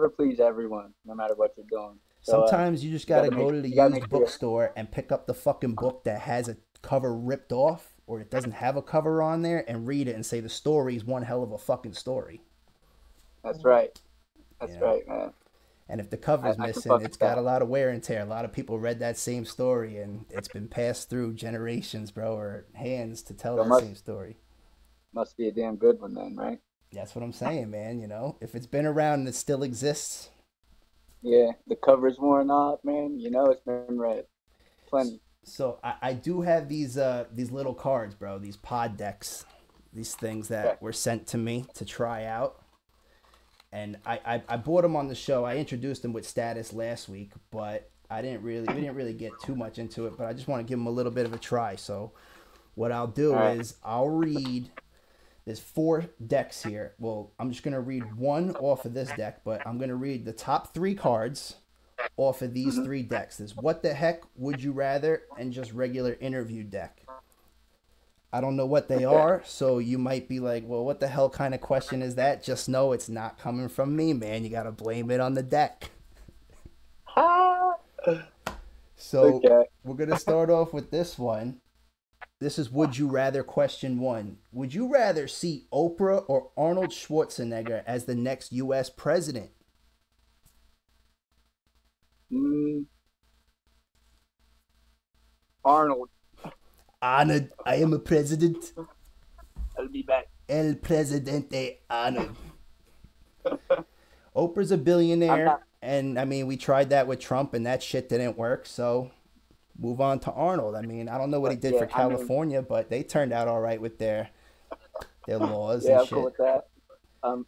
please everyone, no matter what you're doing. So Sometimes you just you gotta gotta go to the you gotta make used sure. bookstore and pick up the fucking book that has a cover ripped off or it doesn't have a cover on there and read it and say the story's one hell of a fucking story. That's right. You That's know? right, man. And if the cover's I can missing, fuck it's with got a that. lot of wear and tear. A lot of people read that same story and it's been passed through generations, bro, or hands to tell So that same story. must be a damn good one then, right? That's what I'm saying, man. If it's been around and it still exists. Yeah, the cover's worn off, man. You know it's been read plenty. So I do have these little cards, bro. These PodDecks, these things Okay. that were sent to me to try out, and I bought them on the show. I introduced them with Status last week, but we didn't really get too much into it. But I just want to give them a little bit of a try. So what I'll All do right. is I'll read. There's 4 decks here. Well, I'm just gonna read one off of this deck, but I'm gonna read the top 3 cards off of these Mm-hmm. 3 decks. There's What the Heck Would You Rather and just regular interview deck. I don't know what they Okay. are, so you might be like, well, what the hell kind of question is that? Just know it's not coming from me, man. You gotta blame it on the deck. Ah. So Okay. we're gonna start off with this one. This is Would You Rather question 1. Would you rather see Oprah or Arnold Schwarzenegger as the next U.S. president? Mm, Arnold, Arnold, I am a president. I'll be back. El Presidente Arnold. Oprah's a I'm billionaire, not. and I mean, we tried that with Trump, and that shit didn't work. So, move on to Arnold. I mean, I don't know what he But did yeah, for I mean, California, but they turned out all right with their laws and yeah, I'm cool shit. with that.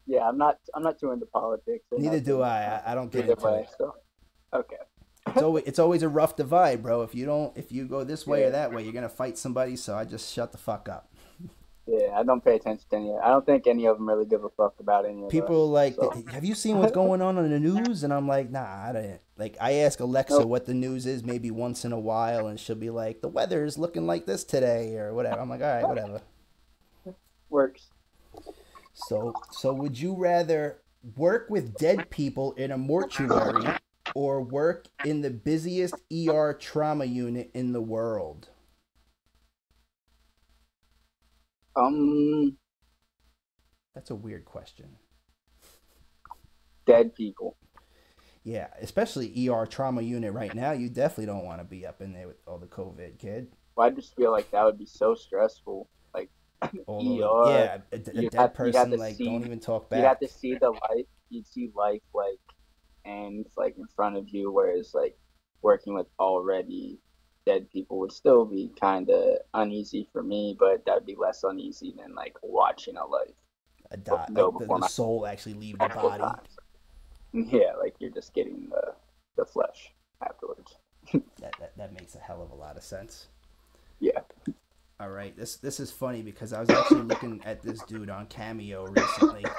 Yeah, I'm not too into politics or Neither do nothing. I. I don't get Either into way, it. so okay. It's always a rough divide, bro. If you go this way or Yeah, that way, you're gonna fight somebody. So I just shut the fuck up. yeah, I don't pay attention to any. I don't think any of them really give a fuck about any of us. People are like, So have you seen what's going on the news? And I'm like, nah, I don't. Like, I ask Alexa nope, what the news is maybe once in a while, and she'll be like, the weather is looking like this today, or whatever. I'm like, all right, whatever. works. So would you rather work with dead people in a mortuary or work in the busiest ER trauma unit in the world? Um, That's a weird question. Dead people. Yeah, especially ER trauma unit right now. You definitely don't want to be up in there with all the COVID, kid. Well, I just feel like that would be so stressful. Like All of ER, yeah, a you'd dead you'd have person to like see don't even talk you'd have to back. see the life. You'd see life like and like in front of you, whereas like working with already dead people would still be kind of uneasy for me, but that'd be less uneasy than like watching a life A dot, go like the, before the my soul actually leave the multiple body. times. Yeah, like you're just getting the flesh afterwards. That makes a hell of a lot of sense. Yeah. All right, this is funny because I was actually looking at this dude on Cameo recently.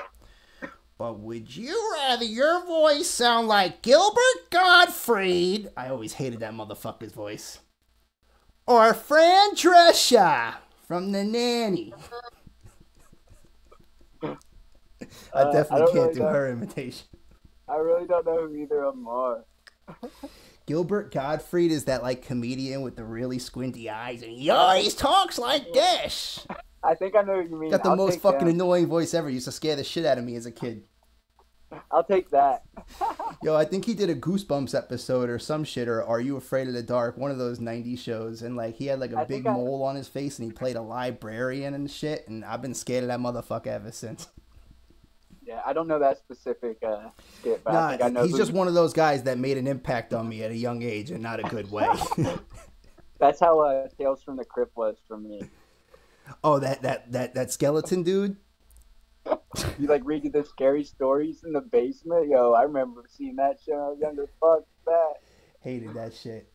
But would you rather your voice sound like Gilbert Gottfried? I always hated that motherfucker's voice. Or Fran Drescher from The Nanny. I definitely can't do her imitation. I really don't know who either of them are. Gilbert Gottfried is that like comedian with the really squinty eyes, and he always talks like this. I think I know what you mean. Got the most fucking annoying voice ever. Used to scare the shit out of me as a kid. I'll take that. Yo, I think he did a Goosebumps episode or some shit, or Are You Afraid of the Dark? One of those 90s shows. And like he had like a big mole on his face and he played a librarian and shit. And I've been scared of that motherfucker ever since. Yeah, I don't know that specific skit, but I think I know he's just one of those guys that made an impact on me at a young age and not a good way. That's how Tales from the Crypt was for me. Oh, that skeleton dude? You like reading the scary stories in the basement? Yo, I remember seeing that show when I was younger. Fuck that. Hated that shit.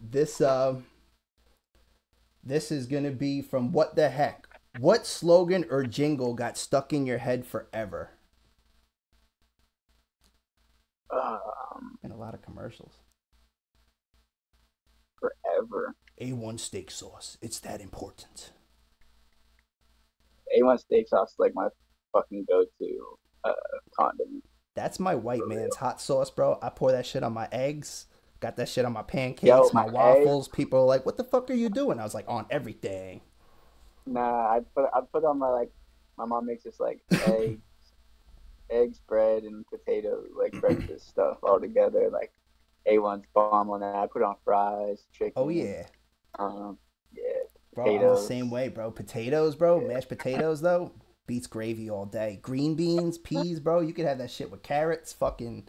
This is gonna be from What the Heck. What slogan or jingle got stuck in your head forever? And a lot of commercials. Forever. A1 steak sauce. It's that important. A1 steak sauce is like my fucking go-to condiment. That's my white man's hot sauce, bro. I pour that shit on my eggs. Got that shit on my pancakes, my waffles. People are like, "What the fuck are you doing?" I was like, "On everything." Nah, I put on my mom makes this like eggs, bread, and potato like breakfast stuff all together. Like A1's bomb on that. I put on fries, chicken. Oh yeah. Yeah. Bro, I'm the same way, bro. Potatoes, bro. Yeah. Mashed potatoes, though, beats gravy all day. Green beans, peas, bro. You could have that shit with carrots. Fucking,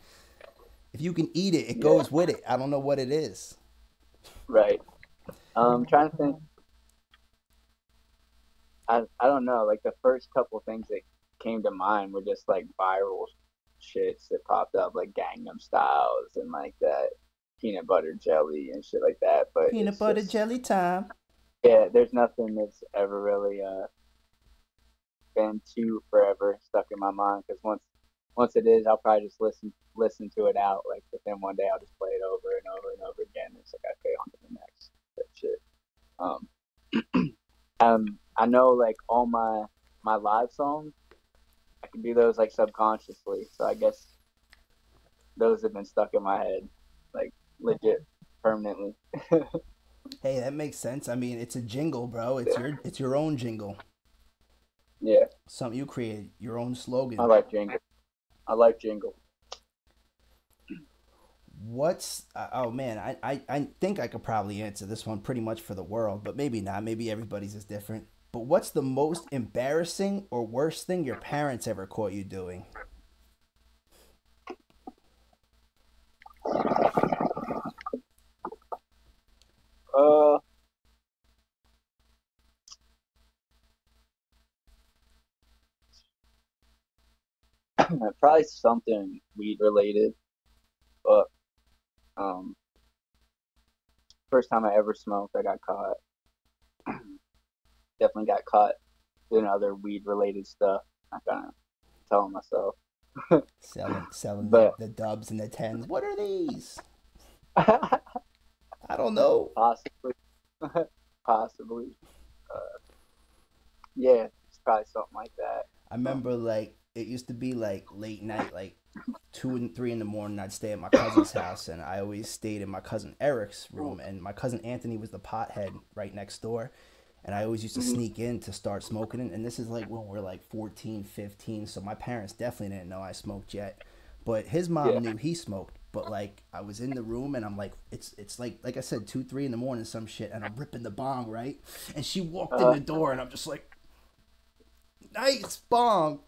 if you can eat it, it goes with it. I don't know what it is. Right. I'm trying to think. I don't know. Like the first couple things that came to mind were just like viral shits that popped up, like Gangnam Styles and like that peanut butter jelly and shit like that. But peanut butter jelly time. Yeah, there's nothing that's ever really been too forever stuck in my mind, because once it is, I'll probably just listen to it out. Like within one day, I'll just play it over and over and over again. It's like, okay, on to the next. That shit. I know like all my live songs, I can do those like subconsciously. So I guess those have been stuck in my head, like legit permanently. Hey, that makes sense. I mean, it's a jingle, bro. It's your own jingle. Yeah. Something you created, your own slogan. I like jingle. What's oh man, I think I could probably answer this one pretty much for the world, but maybe not. Maybe everybody's is different. But what's the most embarrassing or worst thing your parents ever caught you doing? Probably something weed related, but first time I ever smoked, I got caught. Definitely got caught doing other weed related stuff. I kind of telling myself selling but, the dubs and the tens. What are these? I don't know. Possibly. Yeah, it's probably something like that. I remember like it used to be like late night, like 2 and 3 in the morning. I'd stay at my cousin's house, and I always stayed in my cousin Eric's room, and my cousin Anthony was the pothead right next door, and I always used to sneak in to start smoking it. And this is like when we're like 14, 15, so my parents definitely didn't know I smoked yet, but his mom knew he smoked. But like I was in the room, and I'm like, it's like I said, 2, 3 in the morning, some shit, and I'm ripping the bong, right? And she walked in the door, and I'm just like, nice bong.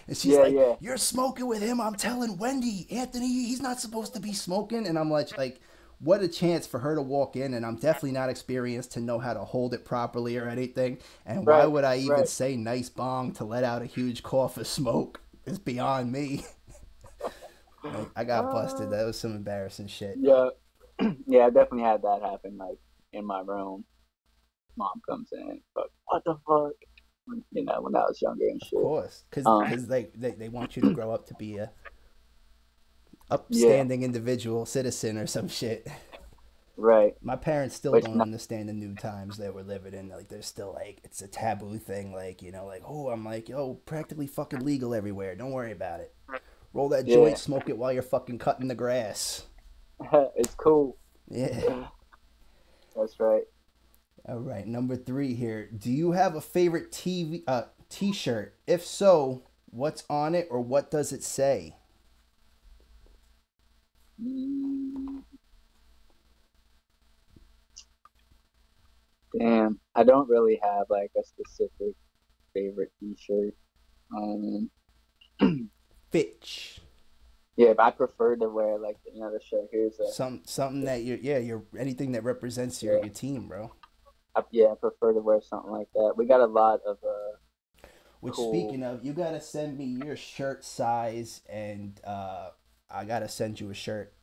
And she's you're smoking with him. I'm telling Wendy, Anthony, he's not supposed to be smoking. And I'm like, what a chance for her to walk in, and I'm definitely not experienced to know how to hold it properly or anything. And why would I even say nice bong to let out a huge cough of smoke? It's beyond me. Like, I got busted. That was some embarrassing shit. Yeah. Yeah, I definitely had that happen, like in my room. Mom comes in, but what the fuck? when I was younger and Of shit. course, because they want you to grow up to be a Yeah, upstanding individual citizen or some shit. right. My parents still Which don't understand the new times that we're living in. Like, they're still like, it's a taboo thing. Like, like, oh, I'm like, yo, practically fucking legal everywhere. Don't worry about it. Roll that yeah, joint, smoke it while you're fucking cutting the grass. it's cool. Yeah. That's right. All right, number 3 here. Do you have a favorite t-shirt? If so, what's on it or what does it say? Damn, I don't really have like a specific favorite T-shirt. Um, Fitch. yeah, but I prefer to wear like the shirt. Here's a Something that you're anything that represents your yeah, team, bro. I prefer to wear something like that. We got a lot of Which, cool speaking of, you gotta send me your shirt size, and I gotta send you a shirt.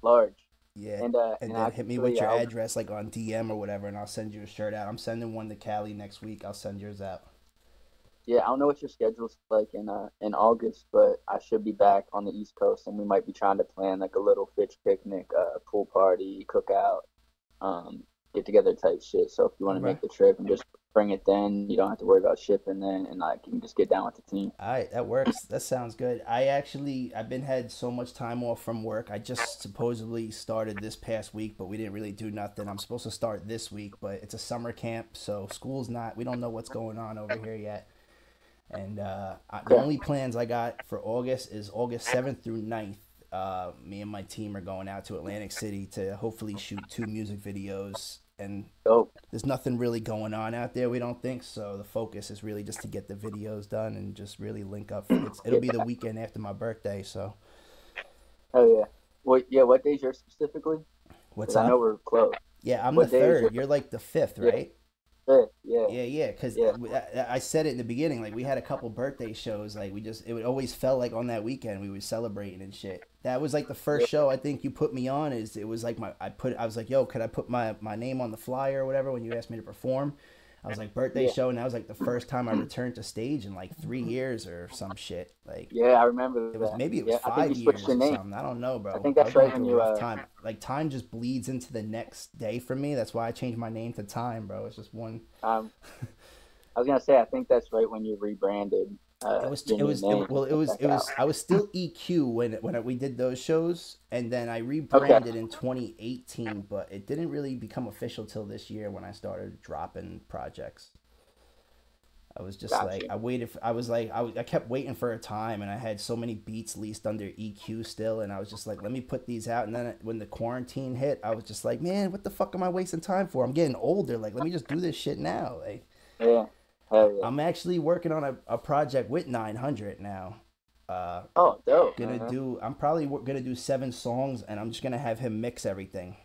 large, Yeah, and and then hit me with actually your address, like on DM or whatever, and I'll send you a shirt out. I'm sending one to Cali next week. I'll send yours out. yeah, I don't know what your schedule's like in August, but I should be back on the East Coast, and we might be trying to plan like a little Fitch picnic, pool party, cookout, get together type shit. So if you want to Okay. make the trip and just bring it, then you don't have to worry about shipping then, and like you can just get down with the team. All right, that works. That sounds good. I've been had so much time off from work. I just supposedly started this past week, but we didn't really do nothing. I'm supposed to start this week, but it's a summer camp, so school's not. We don't know what's going on over here yet. And the Okay. only plans I got for August is August 7th through 9th. Me and my team are going out to Atlantic City to hopefully shoot 2 music videos. And Dope. there's nothing really going on out there, we don't think. So the focus is really just to get the videos done and just really link up. It'll be the weekend after my birthday, so. Oh yeah. What day's yours specifically? What's Because I know up? we're close. Yeah, I'm the What day is your 3rd. You're like the 5th, yeah, right? fifth? Yeah, Yeah, because yeah, I said it in the beginning. Like, we had a couple birthday shows. Like, it would always felt like on that weekend we were celebrating and shit. That was like the yeah, first show I think you put me on. It was like I was like, yo, could I put my name on the flyer or whatever when you asked me to perform? I was like, birthday yeah, show, and that was like the first time I returned to stage in like 3 years or some shit. Like, yeah. I remember it was that. maybe it was Yeah, I think you five switched years your or name. something. I don't know, I bro. think I was that's going right when through a you rough time. Like, time just bleeds into the next day for me. That's why I changed my name to Time, bro. It's just one. um. I was gonna say I think that's right when you rebranded It was your it new was it, name well and stuff back it out. was I was still EQ when we did those shows, and then I Okay, rebranded in 2018, but it didn't really become official till this year when I started dropping projects. I was just got like, you. I waited for, I kept waiting for a time, and I had so many beats leased under EQ still, and I was just like, let me put these out. And then when the quarantine hit, I was just like, man, what the fuck am I wasting time for? I'm getting older. Like, let me just do this shit now. Like, Yeah, hell yeah. I'm actually working on a project with 900 now. Oh, dope. I'm probably gonna do 7 songs, and I'm just gonna have him mix everything.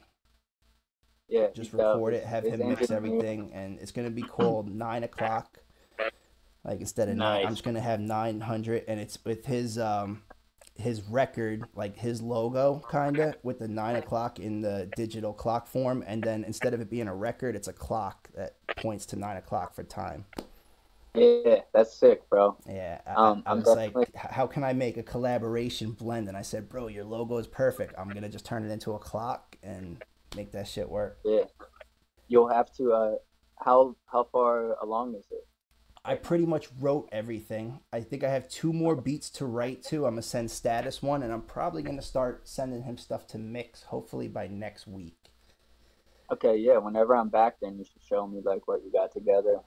Yeah, he's Just dope. record it, have His him mix engineer. everything, and it's gonna be called 9 o'clock. Like, instead of 9, I'm Nice. just gonna have 900, and it's with his record, like his logo, kinda with the 9 o'clock in the digital clock form, and then instead of it being a record, it's a clock that points to 9 o'clock for time. Yeah, that's sick, bro. Yeah, I I'm was like, definitely how can I make a collaboration blend? And I said, bro, your logo is perfect. I'm gonna just turn it into a clock and make that shit work. yeah. You'll have to how far along is it I right now? pretty much wrote everything. I think I have 2 more beats to write to. I'm gonna send Status one, and I'm probably gonna start sending him stuff to mix, hopefully by next week. Okay, yeah. Whenever I'm back, then you should show me like what you got together.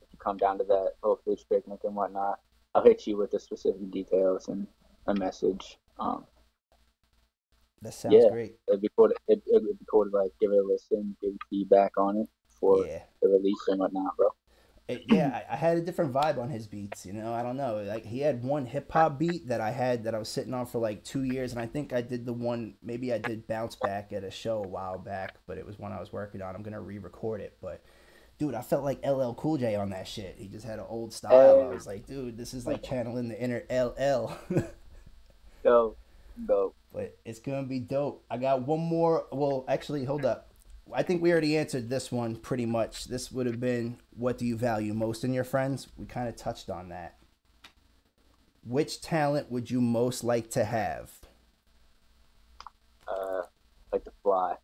If you come down to that little fish picnic and whatnot, I'll hit you with the specific details and a message. That sounds Yeah, great. it'd be cool to like give it a listen, give you feedback on it for Yeah. the release and whatnot, bro. I had a different vibe on his beats. I don't know. Like, he had one hip hop beat that I was sitting on for like 2 years, and I think I did the one. Maybe I did Bounce Back at a show a while back, but it was one I was working on. I'm gonna re-record it, but dude, I felt like LL Cool J on that shit. He just had an old style. I Hey, was like, dude, this is like channeling the inner LL. dope, dope. But it's gonna be dope. I got one more. Well, actually, hold up. I think we already answered this one pretty much. This would have been, what do you value most in your friends? We kind of touched on that. Which talent would you most like to have? Like to fly.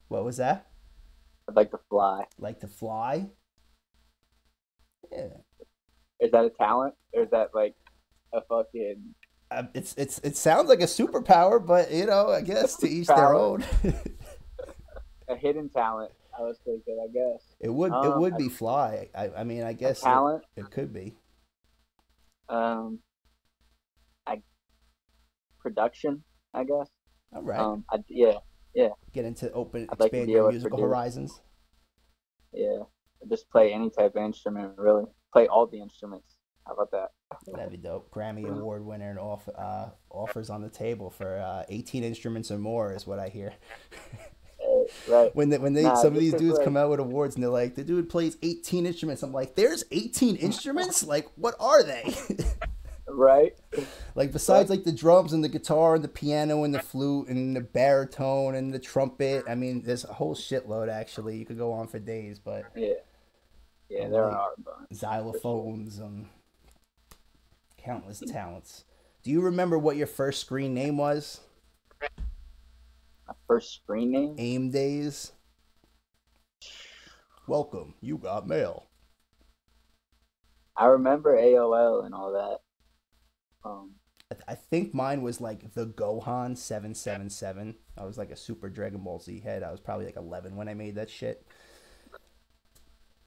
What was that? I'd like to fly. Like to fly? Yeah. Is that a talent, or is that like a fucking? It sounds like a superpower, but you know, I guess to each their own. A hidden talent, I was thinking. I guess it would be fly. I mean, I guess talent. It could be. Production, I guess. All right. Yeah. Get into expand your musical horizons. Yeah, just play any type of instrument. Really, play all the instruments. How about that? That'd be dope. Grammy Award winner and offers on the table for 18 instruments or more is what I hear. Right. When some of these dudes come out with awards and they're like, the dude plays 18 instruments. I'm like, there's 18 instruments? Like, what are they? Right. Like, besides like the drums and the guitar and the piano and the flute and the baritone and the trumpet, I mean, there's a whole shitload actually. You could go on for days, but yeah, there are a bunch. Xylophones and countless talents. Do you remember what your first screen name was? My first screen name? AIM days. Welcome, you got mail. I remember AOL and all that. I think mine was like the Gohan 777. I was like a super Dragon Ball Z head. I was probably like 11 when I made that shit.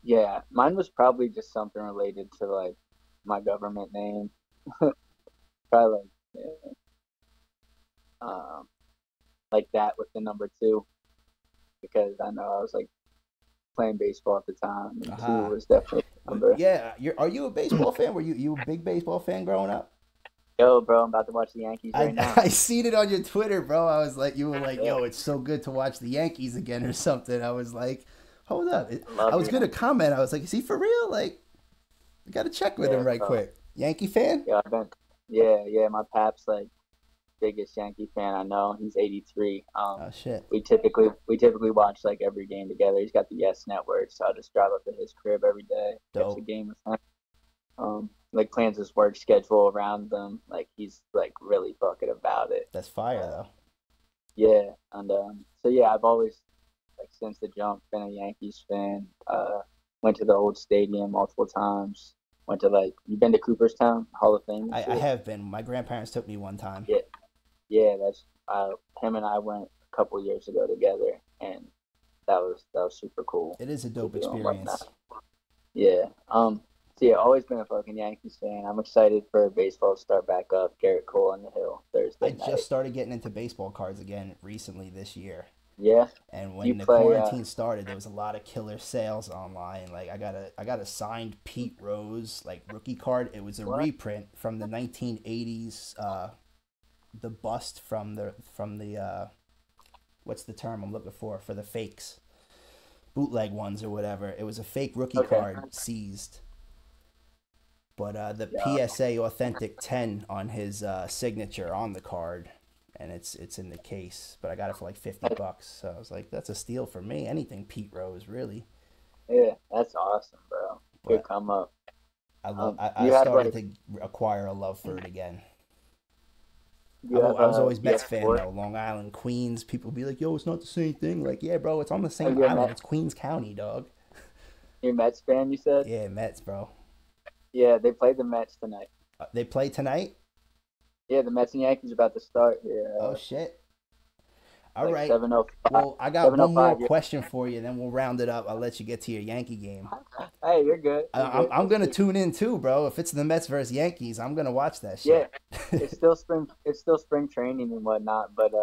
Yeah, mine was probably just something related to like my government name. Probably like that with the number 2, because I know I was like playing baseball at the time, and 2 was definitely a number. Yeah, are you a baseball fan? Were you a big baseball fan growing up? Yo, bro, I'm about to watch the Yankees right now. I seen it on your Twitter, bro. I was like, you were like, yo, it's so good to watch the Yankees again or something. I was like, hold up. I was going to comment. I was like, is he for real? Like, we got to check with him quick. Yankee fan? Yeah, my pap's like biggest Yankee fan I know. He's 83. Oh shit. We typically watch like every game together. He's got the Yes Network, so I just drive up to his crib every day, watch the game with him. Like plans his work schedule around them. Like he's like really fucking about it. That's fire though. Yeah, and so yeah, I've always like since the jump been a Yankees fan. Went to the old stadium multiple times. Went to like, you been to Cooperstown Hall of Fame? I have been. My grandparents took me one time. Yeah, that's him and I went a couple years ago together, and that was super cool. It is a dope experience. Yeah. So yeah, always been a fucking Yankees fan. I'm excited for baseball to start back up. Garrett Cole on the Hill Thursday night. I just started getting into baseball cards again recently this year. Yeah. And when the quarantine started, there was a lot of killer sales online. Like I got a signed Pete Rose like rookie card. It was a reprint from the 1980s. The bust from the what's the term I'm looking for the fakes, bootleg ones or whatever. It was a fake rookie card seized. But the PSA authentic 10 on his signature on the card, and it's in the case. But I got it for like $50, so I was like, that's a steal for me. Anything Pete Rose, really. Yeah, that's awesome, bro. Good come up. I started to acquire a love for it again. I was always Mets fan though. Long Island, Queens. People be like, "Yo, it's not the same thing." Like, yeah, bro, it's on the same island. It's Queens County, dog. You're a Mets fan, you said? Yeah, Mets, bro. Yeah, they played the Mets tonight. They play tonight? Yeah, the Mets and Yankees are about to start here. Oh, shit. All like right. 7:05. Well, I got one more question for you, then we'll round it up. I'll let you get to your Yankee game. Hey, you're good. I'm going to tune in too, bro. If it's the Mets versus Yankees, I'm going to watch that shit. Yeah, it's still spring training and whatnot, but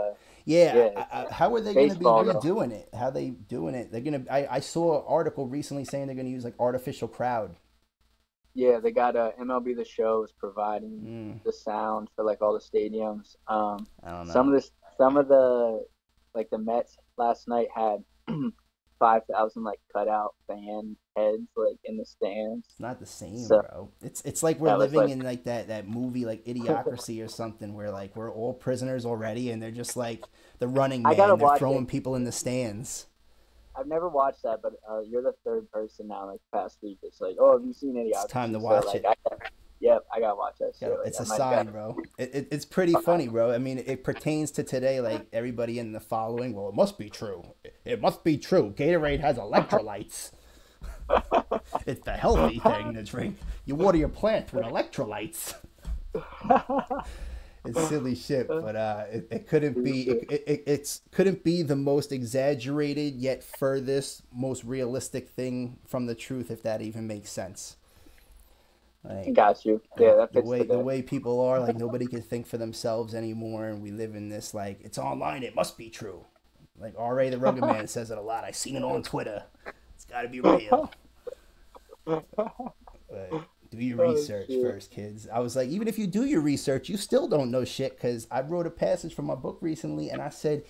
how are they going to be redoing it? How they doing it? They're going to. I saw an article recently saying they're going to use like artificial crowd. Yeah, they got MLB The Show is providing the sound for like all the stadiums. I don't know. Some of the like the Mets last night had 5,000 like cutout fan heads like in the stands. It's not the same, So bro. It's like we're that was living like in like that movie like Idiocracy or something where like we're all prisoners already and they're just like the Running I gotta Man. They're watch throwing it. people in the stands. I've never watched that, but you're the third person now, like past week. It's like, oh, have you seen It's time to Idiocracy? So watch like, it. yep, I gotta watch that shit. Like, It's I a might sign, got. bro. It's pretty funny, bro. I mean, it pertains to today. Like everybody in the following. Well, it must be true. It must be true. Gatorade has electrolytes. It's the healthy thing to drink. You water your plant with electrolytes. It's silly shit, but it couldn't be. It's couldn't be the most exaggerated yet furthest, most realistic thing from the truth, if that even makes sense. Like, Got you. Yeah, that the fits the way people are, like nobody can think for themselves anymore, and we live in this like it's online, it must be true. Like R.A. the Rugged Man says it a lot. I seen it on Twitter. It's got to be real. But do your research first, kids. I was like, even if you do your research, you still don't know shit. Because I wrote a passage from my book recently, and I said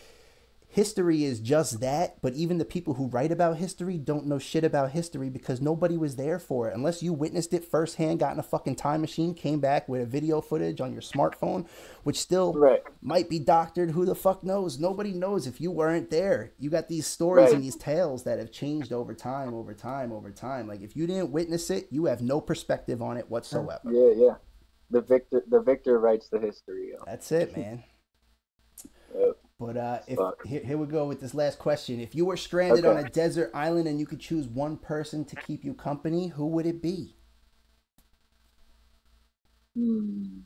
history is just that, but even the people who write about history don't know shit about history because nobody was there for it. Unless you witnessed it firsthand, got in a fucking time machine, came back with a video footage on your smartphone, which still might be doctored. Who the fuck knows? Nobody knows if you weren't there. You got these stories and these tales that have changed over time. Like if you didn't witness it, you have no perspective on it whatsoever. Yeah. The victor writes the history. Yo. That's it, man. Yep. But here we go with this last question. If you were stranded on a desert island and you could choose one person to keep you company, who would it be? One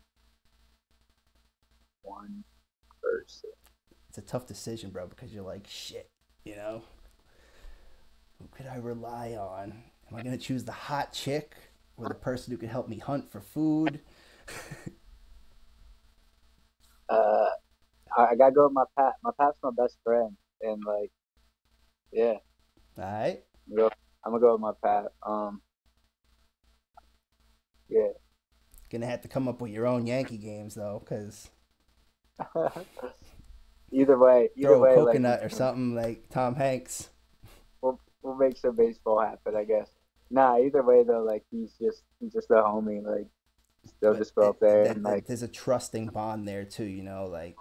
person. It's a tough decision, bro, because you're like, shit, you know? Who could I rely on? Am I going to choose the hot chick or the person who could help me hunt for food? I gotta go with my Pat. My Pat's my best friend, and like, yeah. All right. I'm gonna go with my Pat. Yeah. Gonna have to come up with your own Yankee games though, because either way, throw a coconut like, or something like Tom Hanks. We'll make some baseball happen, I guess. Nah, either way though, like he's just a homie. Like they'll just go up there and like there's a trusting bond there too, you know, like.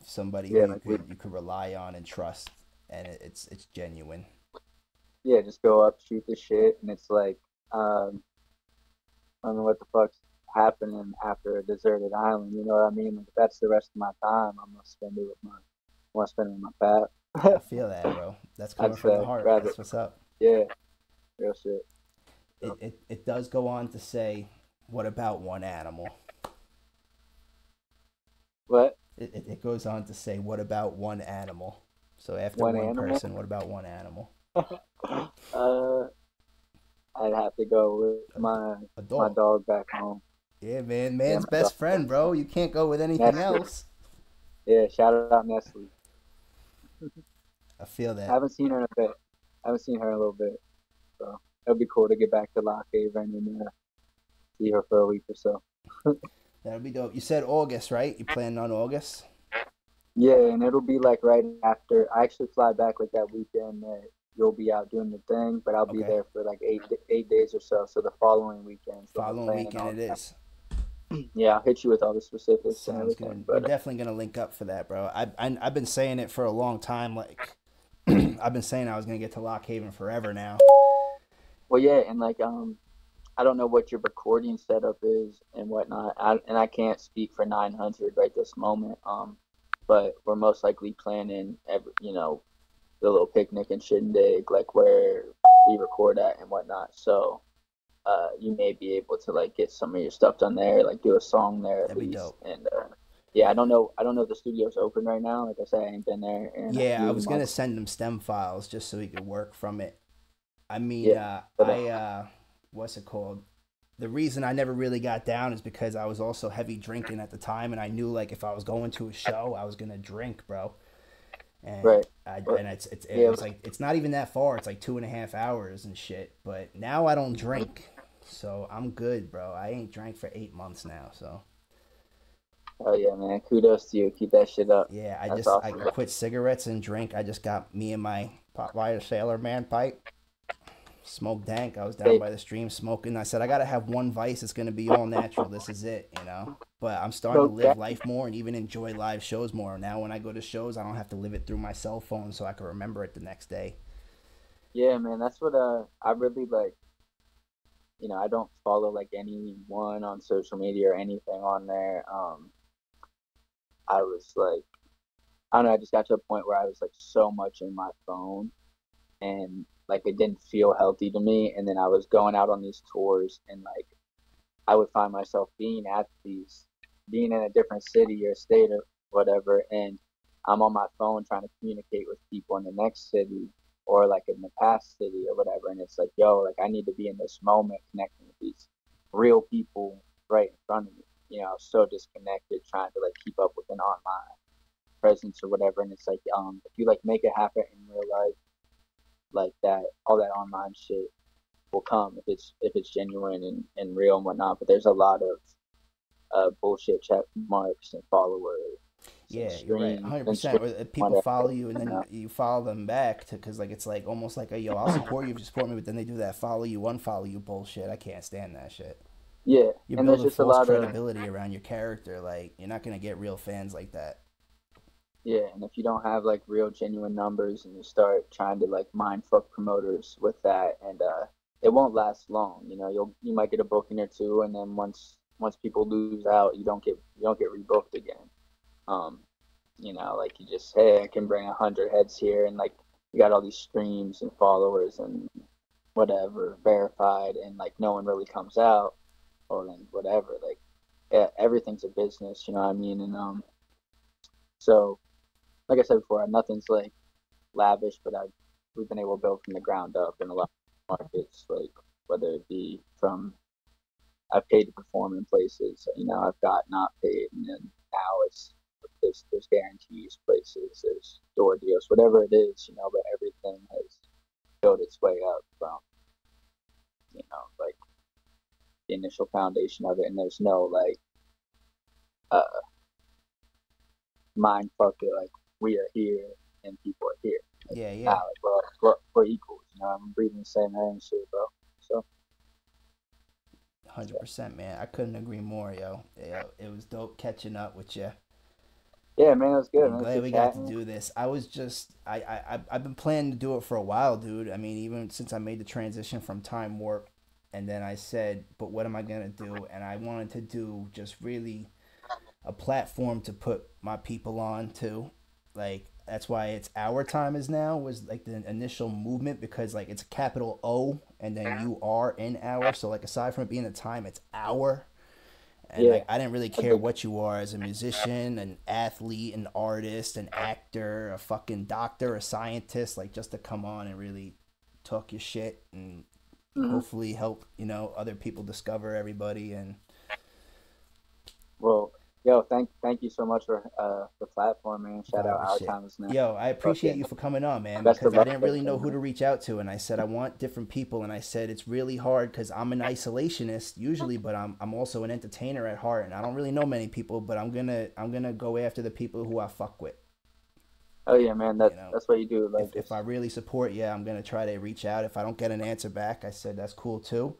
Somebody you could rely on and trust, and it's genuine. Yeah, just go up, shoot the shit, and it's like, I don't know what the fuck's happening after a deserted island. You know what I mean? Like, if that's the rest of my time, I'm gonna spend it with my Pat. I feel that, bro. That's coming from the heart. That's what's up. Yeah, real shit. It does go on to say, what about one animal? What? It goes on to say, what about one animal? So after one person, what about one animal? I'd have to go with my dog back home. Yeah, man. Man's best friend, bro. You can't go with anything else. Yeah, shout out Nestle. I feel that. I haven't seen her in a bit. I haven't seen her in a little bit. So it'll be cool to get back to Lock Haven and see her for a week or so. That'll be dope. You said August, right? You planning on August? Yeah, and it'll be like right after. I actually fly back like that weekend that you'll be out doing the thing, but I'll be there for like 8 days or so. So the following weekend. It is. Yeah, I'll hit you with all the specifics. Sounds good. We're definitely gonna link up for that, bro. I've been saying it for a long time. Like I've been saying I was gonna get to Lock Haven forever now. Well, yeah, and like I don't know what your recording setup is and whatnot. I can't speak for 900 right this moment. But we're most likely planning the little picnic in Shindig, like where we record at and whatnot. So, you may be able to like get some of your stuff done there, like do a song there at least. Dope. And yeah, I don't know if the studio's open right now. Like I said, I ain't been there. I was gonna send him stem files just so he could work from it. I mean, what's it called? The reason I never really got down is because I was also heavy drinking at the time, and I knew like if I was going to a show, I was gonna drink, bro. And it was like it's not even that far. It's like 2.5 hours and shit. But now I don't drink, so I'm good, bro. I ain't drank for 8 months now, so. Oh yeah, man! Kudos to you. Keep that shit up. Yeah, I quit cigarettes and drink. I just got me and my Pop by a Sailor Man pipe. Smoke dank. I was down Hey, by the stream smoking. I said, I gotta have one vice. It's gonna be all natural. This is it, you know. But I'm starting to smoke live that. life more and even enjoy live shows more. Now when I go to shows, I don't have to live it through my cell phone, so I can remember it the next day. Yeah, man, that's what I really like. I don't follow like anyone on social media or anything on there. I was like, I don't know, I just got to a point where I was like so much in my phone and like it didn't feel healthy to me. And then I was going out on these tours and like I would find myself being in a different city or state or whatever, and I'm on my phone trying to communicate with people in the next city or like in the past city or whatever, and it's like, yo, like I need to be in this moment connecting with these real people right in front of me. I was so disconnected trying to like keep up with an online presence or whatever, and it's like, if you like make it happen in real life, like that, all that online shit will come if it's genuine and real and whatnot. But there's a lot of bullshit check marks and followers and Yeah, you're right, streams and 100%. streams, Or people whatever. follow you and You then know? you follow them back to, because like it's like almost like a yo, I'll support you if you support me, but then they do that follow you, unfollow you bullshit. I can't stand that shit. Yeah, You're and there's building just a false lot of credibility around your character. Like you're not gonna get real fans like that. yeah, and if you don't have like real genuine numbers and you start trying to like mind fuck promoters with that, and it won't last long. You might get a booking or two, and then once people lose out, you don't get rebooked again. Um, like you just, hey, I can bring 100 heads here, and like you got all these streams and followers and whatever verified, and like no one really comes out, or then whatever. Like, yeah, everything's a business, you know what I mean? And so like I said before, nothing's like lavish, but we've been able to build from the ground up in a lot of markets, like whether it be from I've paid to perform in places, I've got not paid, and then now it's there's guarantees, places, there's door deals, whatever it is, but everything has built its way up from, like the initial foundation of it, and there's no like uh mind fuck it, like we are here and people are here. Like, Yeah, nah, yeah. like we're equals, I'm breathing the same air and shit, bro. So 100%, man. I couldn't agree more, yo. It was dope catching up with you. yeah, man, it was good, I'm man. It was glad good we got to chatting. do this. I was just, I've been planning to do it for a while, dude. I mean, even since I made the transition from Time Warp, and then I said, but what am I gonna do? And I wanted to do just really a platform to put my people on to, like that's why it's our time is now was like the initial movement because like it's a capital O and then you are in our, so like aside from it being a time, it's our. And Yeah, like I didn't really I care dig. what you are as a musician, an athlete, an artist, an actor, a fucking doctor, a scientist, like just to come on and really talk your shit and Mm-hmm. hopefully help, other people discover everybody. And Well, yo, thank you so much for the platform, man. Shout out oh Our shit. Time is Now. Yo, I appreciate Fucking you for coming on, man, best of because I luck didn't with really know everything, who man. to reach out to, and I said I want different people, and I said it's really hard because I'm an isolationist usually, but I'm also an entertainer at heart, and I don't really know many people, but I'm gonna go after the people who I fuck with. Oh yeah, man. You That know, that's what you do. Like if I just really support you, I'm gonna try to reach out. If I don't get an answer back, I said that's cool too.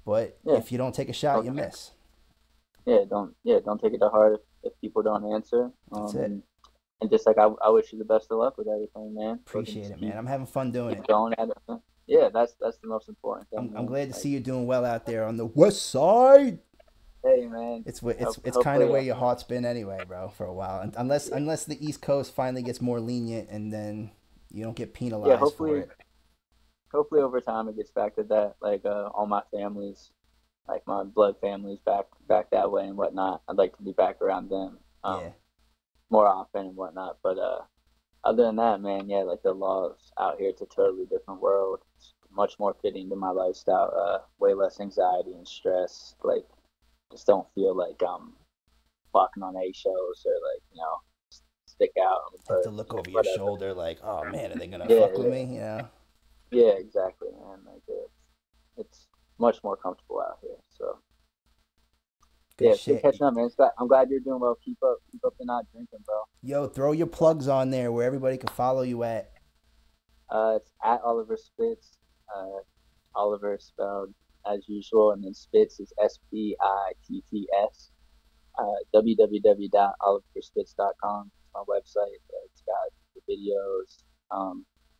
But yeah, if you don't take a shot, don't you miss. don't take it to heart if people don't answer. That's it. And just like I wish you the best of luck with everything, man. Fucking Appreciate just it, man. I'm having fun doing keep it. going at it, man. Yeah, that's the most important thing, I'm man. glad to Like, see you doing well out there on the west side. hey, man. It's kind of Hopefully, where your heart's been anyway, bro, for a while. Unless the East Coast finally gets more lenient and then you don't get yeah. penalized for Hopefully, it. hopefully over time it gets back to that. Like all my families, like my blood families, back that way and whatnot. I'd like to be back around them Yeah. more often and whatnot. But other than that, man, yeah, like the laws out here, it's a totally different world. It's much more fitting to my lifestyle. Way less anxiety and stress. Like, just don't feel like I'm walking on eggshells or like stick out on the Have to birds look or over your whatever. shoulder like, oh man, are they gonna Yeah, fuck with yeah, me? You know? yeah, exactly, man. Like it's much more comfortable out here. So yeah, Good it's good shit. catching up, man. I'm glad you're doing well. Keep up the not drinking, bro. Yo, throw your plugs on there where everybody can follow you at. It's at Oliver Spitz. Oliver spelled as usual, and then Spitz is Spitts. www.oliverspitz.com. It's my website. It's got the videos.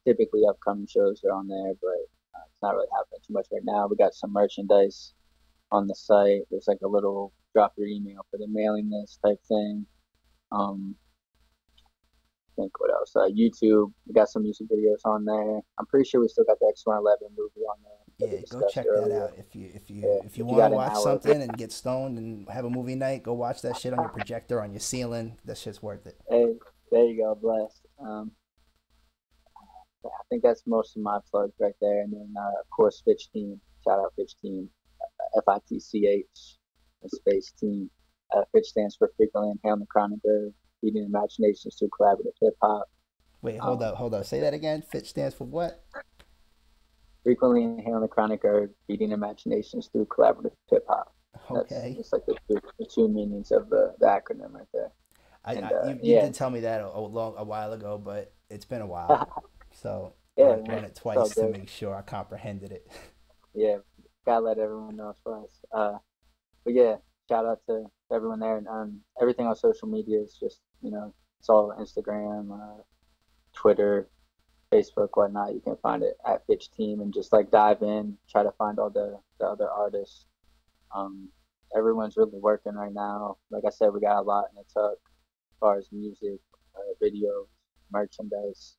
Typically, upcoming shows are on there, but it's not really happening too much right now. We got some merchandise on the site. There's like a little drop your email for the mailing list type thing. I think what else? YouTube. We got some music videos on there. I'm pretty sure we still got the X111 movie on there. Yeah, go check that out. If you you want got to an watch hour. something and get stoned and have a movie night, go watch that shit on your projector on your ceiling. That shit's worth it. Hey, there you go, blessed. I think that's most of my plugs right there, and then of course Fitch Team. Shout out Fitch Team. FITCH, space team. Fitch stands for frequently inhaling the chronic herb, feeding imaginations through collaborative hip hop. Wait, hold up. Say that again. Fitch stands for what? Frequently inhaling the chronic herb, feeding imaginations through collaborative hip hop. Okay. It's like the two meanings of the acronym right there. You did tell me that a while ago, but it's been a while, so I run it twice to make sure I comprehended it. Yeah, gotta let everyone know twice. But yeah, shout out to everyone there, and everything on social media is just it's all Instagram, Twitter, Facebook, whatnot. You can find it at Fitch Team, and just like dive in, try to find all the other artists. Everyone's really working right now. Like I said, we got a lot in the tuck as far as music, videos, merchandise.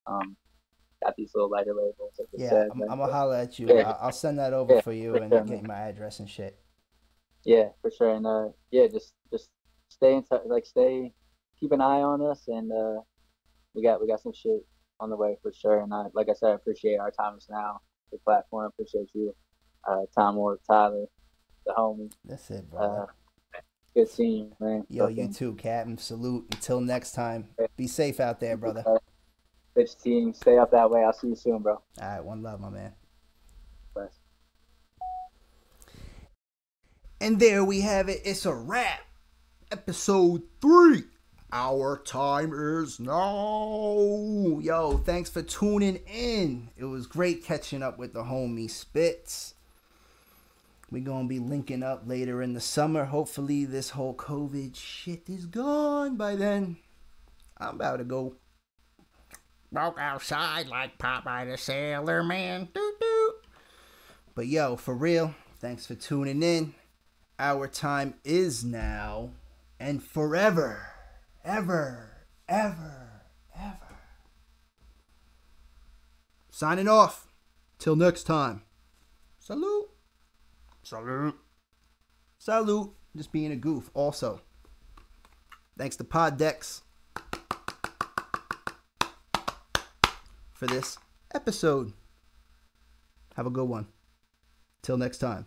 Got these little lighter labels. Like I'm gonna holler at you. Yeah. I'll send that over for you and get my address and shit. Yeah, for sure. And just stay in touch. Like keep an eye on us, and we got some shit on the way for sure. And like I said, I appreciate our time is now. The platform, appreciate you, TyMe, Tyler, the homie. That's it, bro. Good seeing you, man. Yo, you too, Captain. Salute. Until next time. Be safe out there, brother. Fitch Team, stay up that way. I'll see you soon, bro. All right, one love, my man. Bless. And there we have it. It's a wrap. Episode 3. Our time is now. Yo, thanks for tuning in. It was great catching up with the homie Spitz. We're going to be linking up later in the summer. Hopefully this whole COVID shit is gone by then. I'm about to go walk outside like Popeye the Sailor Man. Doo-doo. But yo, for real, thanks for tuning in. Our time is now and forever. Ever. Signing off. Till next time. Salute. Just being a goof. Also, thanks to PodDecks for this episode. Have a good one. Till next time.